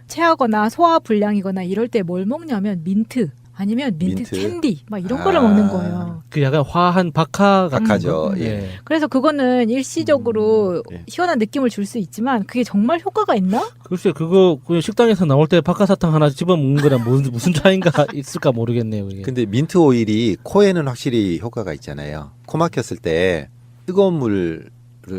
체하거나 소화 불량이거나 이럴 때 뭘 먹냐면 민트 아니면 민트 캔디 막 이런 거를 먹는 거예요. 그 약간 화한 박하 같은 박하죠. 거. 예. 그래서 그거는 일시적으로 시원한 느낌을 줄 수 있지만 그게 정말 효과가 있나? 글쎄 그거 그냥 식당에서 나올 때 박하사탕 하나 집어먹는 거랑 무슨 차이가 있을까 모르겠네요. 그게. 근데 민트 오일이 코에는 확실히 효과가 있잖아요. 코 막혔을 때 뜨거운 물을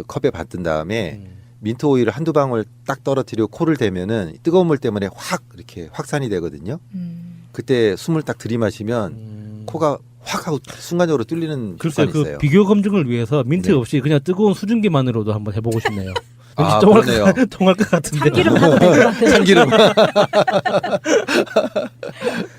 컵에 받든 다음에 민트 오일을 한두 방울 딱 떨어뜨리고 코를 대면은 뜨거운 물 때문에 확 이렇게 확산이 되거든요. 그때 숨을 딱 들이마시면 코가 확 하고 순간적으로 뚫리는 글쎄 효과가 그 있어요. 비교 검증을 위해서 민트 없이 그냥 뜨거운 수증기만으로도 한번 해보고 싶네요. 아, 통할 것 같은데. 참기름 사도 될 것 같아요. 참기름.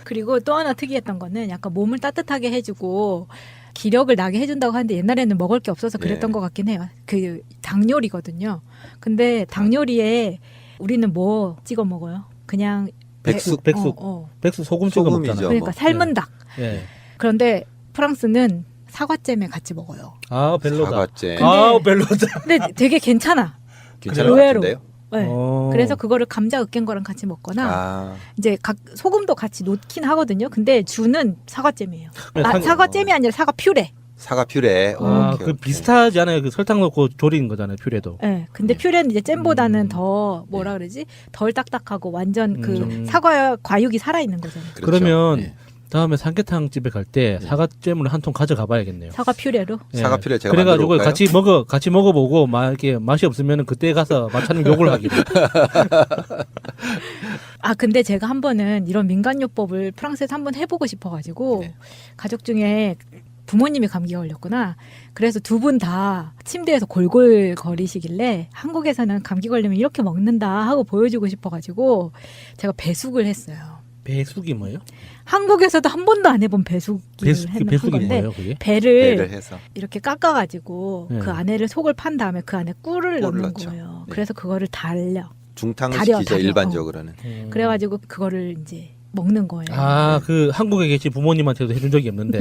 그리고 또 하나 특이했던 거는 약간 몸을 따뜻하게 해주고 기력을 나게 해준다고 하는데 옛날에는 먹을 게 없어서 그랬던 것 같긴 해요. 그 닭요리거든요. 근데 닭요리에 우리는 뭐 찍어 먹어요? 그냥 백숙 소금 찍어 소금이죠. 먹잖아요. 그러니까 삶은 닭. 예. 그런데 프랑스는 사과잼에 같이 먹어요. 아 벨로다. 사과잼. 아 벨로다. 근데 되게 괜찮아. 괜찮은 것 의외로. 같은데요? 네. 그래서 그거를 감자 으깬 거랑 같이 먹거나 아, 이제 소금도 같이 놓긴 하거든요. 근데 주는 사과잼이에요. 상- 사과잼이 아니라 사과 퓨레. 사과 퓨레. 아, 오케이, 그 오케이. 비슷하지 않아요? 그 설탕 넣고 조린 거잖아요, 퓨레도. 네. 근데 퓨레는 이제 잼보다는 더 뭐라 그러지? 덜 딱딱하고 완전 그 사과 과육이 살아 있는 거잖아요. 그렇죠. 그러면 예. 다음에 삼계탕 집에 갈 때 사과잼을 한 통 가져가 봐야겠네요. 사과 퓨레로. 예. 사과 퓨레 제가 그래가지고 만들어 같이 먹어보고 이렇게 맛이 없으면 그때 가서 마차님 욕을 하기로. 아 근데 제가 한 번은 이런 민간요법을 프랑스에서 한번 해보고 싶어가지고 네. 가족 중에 부모님이 감기 걸렸구나. 그래서 두 분 다 침대에서 골골거리시길래 한국에서는 감기 걸리면 이렇게 먹는다 하고 보여주고 싶어가지고 제가 배숙을 했어요. 배숙이 뭐예요? 한국에서도 한 번도 안 해본 배숙을 한 배숙이 건데 뭐예요, 그게? 배를 해서. 이렇게 깎아가지고 네. 그 안에를 속을 판 다음에 그 안에 꿀을 넣는 넣죠. 거예요. 네. 그래서 그거를 달려. 중탕을 다려, 시키죠 다려. 일반적으로는. 그래가지고 그거를 이제 먹는 거예요. 아, 그 한국에 계신 부모님한테도 해준 적이 없는데.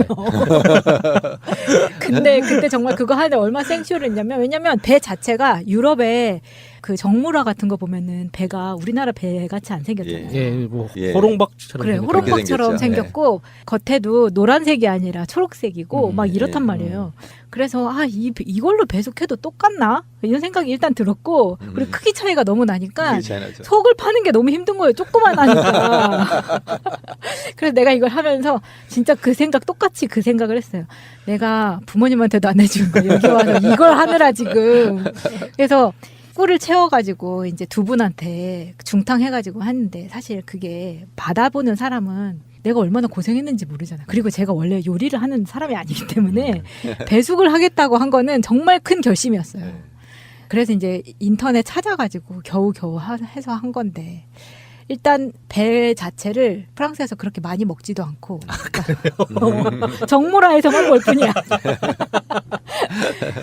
근데 그때 정말 그거 하는데 얼마나 생쇼를 했냐면 왜냐면 배 자체가 유럽에 그 정물화 같은 거 보면은 배가 우리나라 배 같이 안 생겼잖아요. 예, 뭐 예. 호롱박처럼. 그래 생겼죠. 호롱박처럼 생겼죠. 생겼고 겉에도 노란색이 아니라 초록색이고 막 이렇단 예. 말이에요. 그래서 이걸로 배숙해도 똑같나 이런 생각이 일단 들었고 그리고 크기 차이가 너무 나니까 그게 차이 나죠. 속을 파는 게 너무 힘든 거예요. 조그만하니까. 그래서 내가 이걸 하면서 진짜 똑같이 그 생각을 했어요. 내가 부모님한테도 안 해준 거 여기 와서 이걸 하느라 지금. 그래서 꿀을 채워가지고 이제 두 분한테 중탕해가지고 하는데 사실 그게 받아보는 사람은 내가 얼마나 고생했는지 모르잖아. 그리고 제가 원래 요리를 하는 사람이 아니기 때문에 배숙을 하겠다고 한 거는 정말 큰 결심이었어요. 그래서 이제 인터넷 찾아가지고 겨우겨우 해서 한 건데 일단 배 자체를 프랑스에서 그렇게 많이 먹지도 않고 정모라에서만 먹을 뿐이야.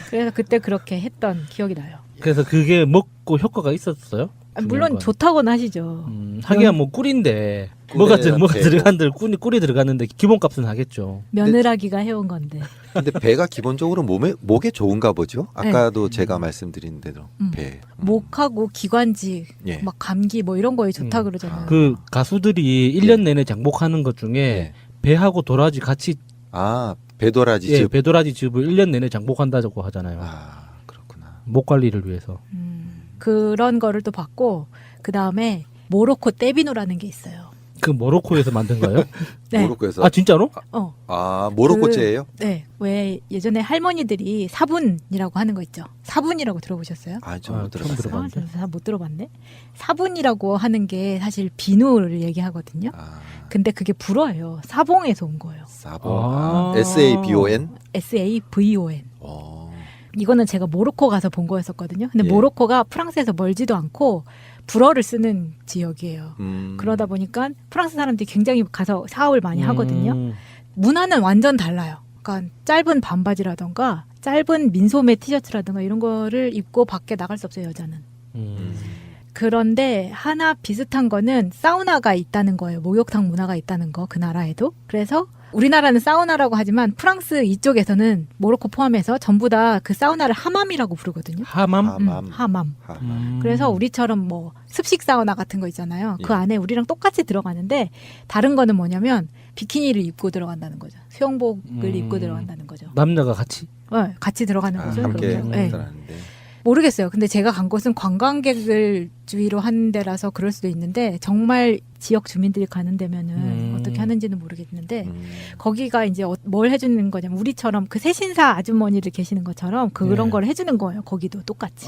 그래서 그때 그렇게 했던 기억이 나요. 그래서 그게 먹고 효과가 있었어요? 물론 좋다고는 하시죠. 하기야 뭐 꿀인데 뭐가 들어간들 꿀이 들어갔는데 기본값은 하겠죠. 며느라기가 해온 건데. 근데 배가 기본적으로 목에 좋은가 보죠. 아까도 제가 말씀드린 대로 배. 목하고 기관지, 예. 막 감기 뭐 이런 거에 좋다 그러잖아요. 그 가수들이 1년 내내 장복하는 것 중에 배하고 도라지 같이 배도라지 예, 즙. 배도라지 즙을 1년 내내 장복한다고 하잖아요. 그렇구나. 목 관리를 위해서. 그런 거를 또 봤고 그 다음에 모로코 떼비노라는 게 있어요. 그 모로코에서 만든 거예요? 네. 모로코에서. 아 진짜로? 모로코제예요? 네. 왜 예전에 할머니들이 사분이라고 하는 거 있죠. 사분이라고 들어보셨어요? 좀 못 들어봤어요. 못 들어봤네. 사분이라고 하는 게 사실 비누를 얘기하거든요. 근데 그게 불어예요. 사봉에서 온 거예요. 사봉. SABON? SAVON. 이거는 제가 모로코 가서 본 거였었거든요. 근데 모로코가 프랑스에서 멀지도 않고 불어를 쓰는 지역이에요. 그러다 보니까 프랑스 사람들이 굉장히 가서 사업을 많이 하거든요. 문화는 완전 달라요. 그러니까 짧은 반바지라던가 짧은 민소매 티셔츠라든가 이런 거를 입고 밖에 나갈 수 없어요, 여자는. 그런데 하나 비슷한 거는 사우나가 있다는 거예요. 목욕탕 문화가 있다는 거, 그 나라에도. 그래서 우리나라는 사우나라고 하지만 프랑스 이쪽에서는 모로코 포함해서 전부 다 그 사우나를 하맘이라고 부르거든요. 하맘? 하맘. 그래서 우리처럼 뭐 습식 사우나 같은 거 있잖아요. 그 안에 우리랑 똑같이 들어가는데 다른 거는 뭐냐면 비키니를 입고 들어간다는 거죠. 수영복을 입고 들어간다는 거죠. 남녀가 같이? 네, 같이 들어가는 거죠. 함께 네. 모르겠어요. 근데 제가 간 곳은 관광객을 주위로 하는 데라서 그럴 수도 있는데 정말 지역 주민들이 가는 데면은 어떻게 하는지는 모르겠는데 거기가 이제 뭘 해주는 거냐면 우리처럼 그 세신사 아주머니들 계시는 것처럼 그런 걸 해주는 거예요. 거기도 똑같이.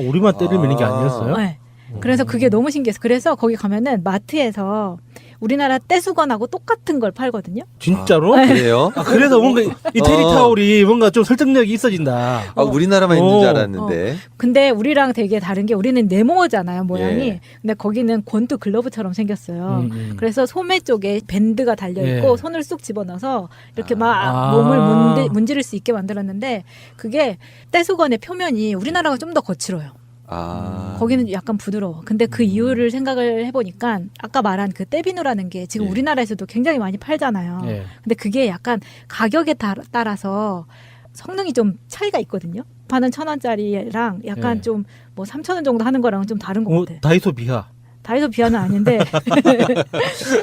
우리만 때를 미는 게 아니었어요? 네. 그래서 그게 너무 신기해서 그래서 거기 가면은 마트에서 우리나라 떼수건하고 똑같은 걸 팔거든요. 진짜로? 네. 그래요? 그래서 뭔가 이태리 타올이 뭔가 좀 설득력이 있어진다. 우리나라만 있는 줄 알았는데. 근데 우리랑 되게 다른 게 우리는 네모잖아요, 모양이. 예. 근데 거기는 권투 글러브처럼 생겼어요. 그래서 소매 쪽에 밴드가 달려있고 손을 쑥 집어넣어서 이렇게 막 몸을 문지를 수 있게 만들었는데 그게 떼수건의 표면이 우리나라가 좀 더 거칠어요. 거기는 약간 부드러워. 근데 그 이유를 생각을 해보니까 아까 말한 그 떼비누라는 게 지금 예. 우리나라에서도 굉장히 많이 팔잖아요. 예. 근데 그게 약간 가격에 따라서 성능이 좀 차이가 있거든요. 파는 1,000원짜리랑 약간 예. 좀 뭐 3,000원 정도 하는 거랑은 좀 다른 것 같아. 다이소 비하. 다이소 비하는 아닌데.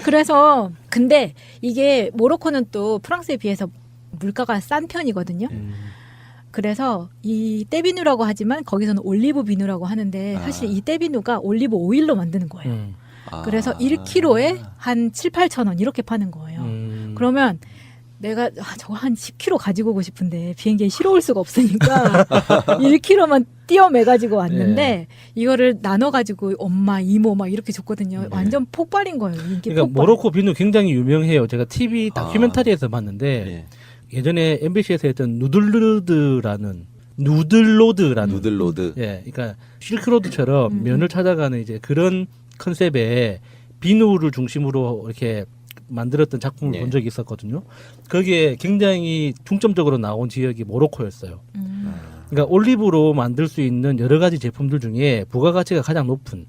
그래서 근데 이게 모로코는 또 프랑스에 비해서 물가가 싼 편이거든요. 그래서 이 떼비누라고 하지만 거기서는 올리브 비누라고 하는데 사실 이 떼비누가 올리브 오일로 만드는 거예요. 그래서 1kg에 한 7, 8천 원 이렇게 파는 거예요. 그러면 내가 저거 한 10kg 가지고 오고 싶은데 비행기에 실어올 수가 없으니까 1kg만 띄어매가지고 왔는데 이거를 나눠가지고 엄마, 이모 막 이렇게 줬거든요. 완전 폭발인 거예요. 인기 그러니까 폭발. 모로코 비누 굉장히 유명해요. 제가 TV 다큐멘터리에서 봤는데 예. 예전에 MBC에서 했던 누들로드라는 누들로드. 네. 예, 그러니까 실크로드처럼 면을 찾아가는 이제 그런 컨셉의 비누를 중심으로 이렇게 만들었던 작품을 예. 본 적이 있었거든요. 거기에 굉장히 중점적으로 나온 지역이 모로코였어요. 그러니까 올리브로 만들 수 있는 여러 가지 제품들 중에 부가가치가 가장 높은.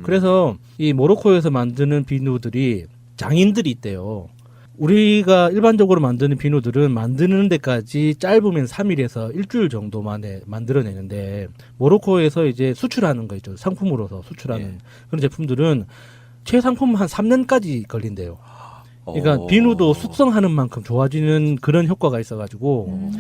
그래서 이 모로코에서 만드는 비누들이 장인들이 있대요. 우리가 일반적으로 만드는 비누들은 만드는 데까지 짧으면 3일에서 일주일 정도 만에 만들어내는데 모로코에서 이제 수출하는 거 있죠. 상품으로서 수출하는 그런 제품들은 최상품 한 3년까지 걸린대요. 그러니까 비누도 숙성하는 만큼 좋아지는 그런 효과가 있어가지고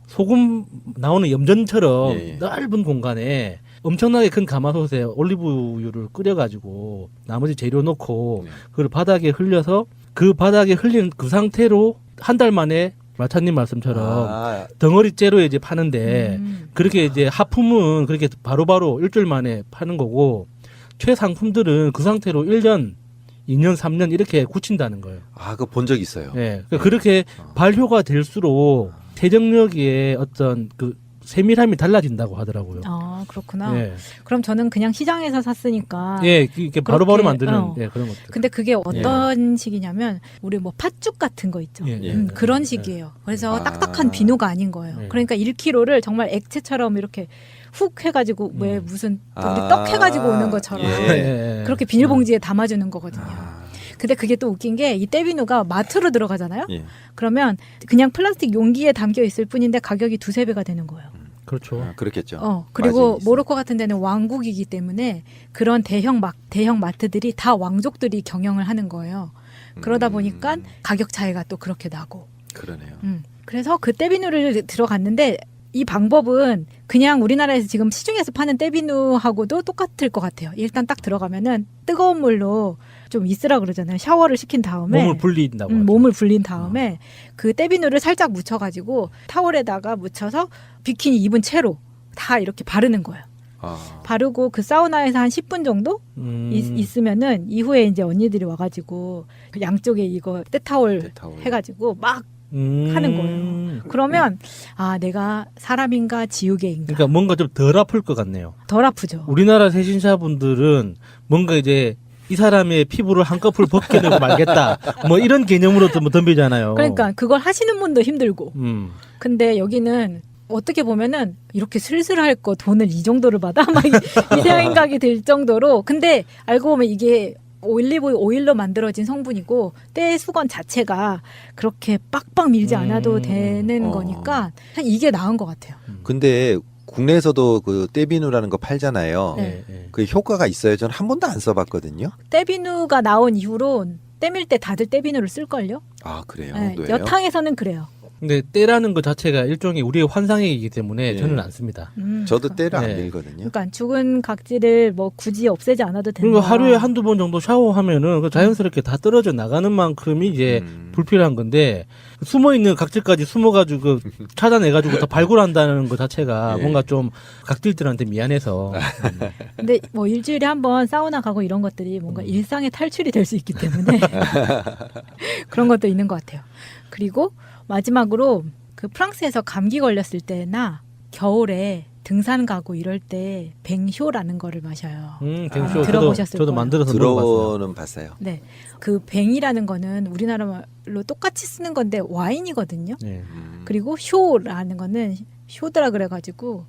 소금 나오는 염전처럼 넓은 공간에 엄청나게 큰 가마솥에 올리브유를 끓여가지고 나머지 재료 넣고 그걸 바닥에 흘려서 그 바닥에 흘린 그 상태로 한 달 만에 마차님 말씀처럼 덩어리째로 이제 파는데 그렇게 이제 하품은 그렇게 바로바로 일주일 만에 파는 거고 최상품들은 그 상태로 1년, 2년, 3년 이렇게 굳힌다는 거예요. 그거 본 적 있어요. 네. 그렇게 발효가 될수록 세정력의 어떤 그 세밀함이 달라진다고 하더라고요. 아, 그렇구나. 예. 그럼 저는 그냥 시장에서 샀으니까. 예, 이게 바로바로 그렇게, 만드는 예, 그런 것들. 근데 그게 어떤 식이냐면 우리 뭐 팥죽 같은 거 있죠. 그런 식이에요. 그래서 딱딱한 비누가 아닌 거예요. 그러니까 1kg를 정말 액체처럼 이렇게 훅 해가지고 왜 무슨 우리 떡 해가지고 오는 것처럼 그렇게 비닐봉지에 담아주는 거거든요. 근데 그게 또 웃긴 게 이 떼비누가 마트로 들어가잖아요. 그러면 그냥 플라스틱 용기에 담겨 있을 뿐인데 가격이 2~3배가 되는 거예요. 그렇죠. 그렇겠죠. 그리고 모로코 같은 데는 왕국이기 때문에 그런 대형 마트들이 다 왕족들이 경영을 하는 거예요. 그러다 보니까 가격 차이가 또 그렇게 나고. 그러네요. 그래서 그 떼비누를 들어갔는데 이 방법은 그냥 우리나라에서 지금 시중에서 파는 떼비누하고도 똑같을 것 같아요. 일단 딱 들어가면은 뜨거운 물로 좀 있으라 그러잖아요. 샤워를 시킨 다음에 몸을 불린다고. 몸을 불린 다음에 그 떼비누를 살짝 묻혀가지고 타월에다가 묻혀서 비키니 입은 채로 다 이렇게 바르는 거예요. 바르고 그 사우나에서 한 10분 정도 있으면은 이후에 이제 언니들이 와가지고 그 양쪽에 이거 때타월 해가지고 막 하는 거예요. 그러면 내가 사람인가 지우개인가. 그러니까 뭔가 좀 덜 아플 것 같네요. 덜 아프죠. 우리나라 세신사분들은 뭔가 이제 이 사람의 피부를 한꺼풀 벗겨내고 말겠다. 뭐 이런 개념으로 좀 덤비잖아요. 그러니까 그걸 하시는 분도 힘들고. 근데 여기는 어떻게 보면은 이렇게 슬슬 할 거 돈을 이 정도를 받아? 막 이 생각이 들 정도로. 근데 알고 보면 이게 올리브 오일로 만들어진 성분이고 때 수건 자체가 그렇게 빡빡 밀지 않아도 되는 거니까 이게 나은 것 같아요. 근데 국내에서도 그 떼비누라는 거 팔잖아요. 네. 그 효과가 있어요. 저는 한 번도 안 써봤거든요. 떼비누가 나온 이후로 떼밀 때 다들 떼비누를 쓸걸요? 그래요? 네, 왜요? 여탕에서는 그래요. 근데 때라는 것 자체가 일종의 우리의 환상이기 때문에 저는 안 씁니다. 저도 때를 안 밀거든요. 그러니까 죽은 각질을 뭐 굳이 없애지 않아도 된다. 그리고 하루에 한두 번 정도 샤워하면은 그 자연스럽게 다 떨어져 나가는 만큼이 이제 불필요한 건데 숨어 있는 각질까지 숨어가지고 찾아내가지고 다 발굴한다는 것 자체가 뭔가 좀 각질들한테 미안해서. 근데 뭐 일주일에 한번 사우나 가고 이런 것들이 뭔가 일상의 탈출이 될 수 있기 때문에 그런 것도 있는 것 같아요. 그리고 마지막으로 그 프랑스에서 감기 걸렸을 때나 겨울에 등산 가고 이럴 때 뱅쇼라는 거를 마셔요. 뱅쇼 들어보셨을 저도 거예요. 만들어서 들어는 봤어요. 네, 그 뱅이라는 거는 우리나라 말로 똑같이 쓰는 건데 와인이거든요. 그리고 쇼라는 거는 쇼드라 그래가지고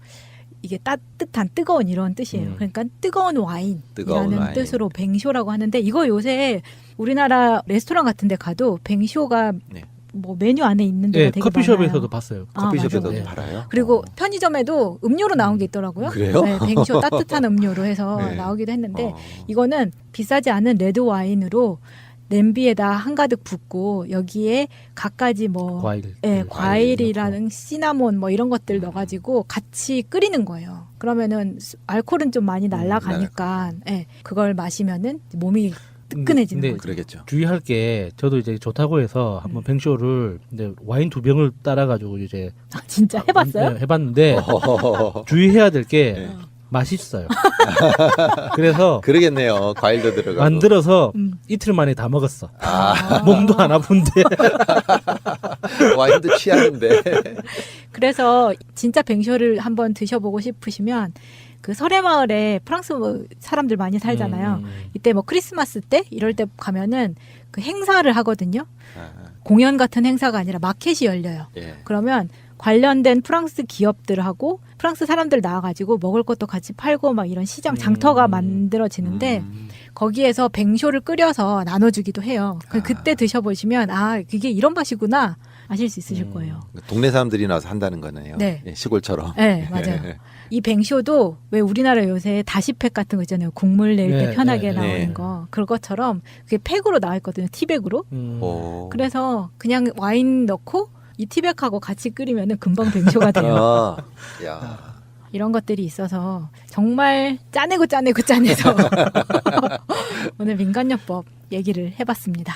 이게 따뜻한 뜨거운 이런 뜻이에요. 그러니까 뜨거운 와인이라는 와인. 뜻으로 뱅쇼라고 하는데 이거 요새 우리나라 레스토랑 같은 데 가도 뱅쇼가 네. 뭐 메뉴 안에 있는 데가 네, 되게 커피숍에서도 많아요. 봤어요. 커피숍에도 맞아요. 팔아요. 그리고 편의점에도 음료로 나온 게 있더라고요. 그래요? 네, 뱅쇼 따뜻한 음료로 해서 네. 나오기도 했는데 어. 이거는 비싸지 않은 레드 와인으로 냄비에다 한가득 붓고 여기에 갖가지 뭐 과일. 예, 과일이라는 시나몬 뭐 이런 것들 넣어가지고 같이 끓이는 거예요. 그러면은 알코올은 좀 많이 날아가니까 예, 그걸 마시면은 몸이 뜨끈해지는 근데 거죠. 그러겠죠. 주의할 게 저도 이제 좋다고 해서 한번 뱅쇼를 근데 와인 2병을 따라가지고 이제 아, 진짜 해봤어요? 네, 해봤는데 주의해야 될 게 네. 맛있어요. 그래서 그러겠네요. 과일도 들어가고. 만들어서 이틀 만에 다 먹었어. 아. 몸도 안 아픈데. 와인도 취하는데. 그래서 진짜 뱅쇼를 한번 드셔보고 싶으시면 그 설해마을에 프랑스 사람들 많이 살잖아요. 이때 뭐 크리스마스 때 이럴 때 가면은 그 행사를 하거든요. 공연 같은 행사가 아니라 마켓이 열려요. 예. 그러면 관련된 프랑스 기업들하고 프랑스 사람들 나와가지고 먹을 것도 같이 팔고 막 이런 시장 장터가 만들어지는데 거기에서 뱅쇼를 끓여서 나눠주기도 해요. 그때 드셔보시면 아 그게 이런 맛이구나 아실 수 있으실 거예요. 동네 사람들이 나와서 한다는 거네요. 네. 예, 시골처럼. 네, 맞아요. 이 뱅쇼도 왜 우리나라 요새 다시팩 같은 거 있잖아요. 국물 낼 때 네, 편하게 네, 나오는 네. 거. 그것처럼 그게 팩으로 나와 있거든요. 티백으로. 오. 그래서 그냥 와인 넣고 이 티백하고 같이 끓이면 금방 뱅쇼가 돼요. 아, 야. 이런 것들이 있어서 정말 짜내고 짜내서 오늘 민간요법 얘기를 해봤습니다.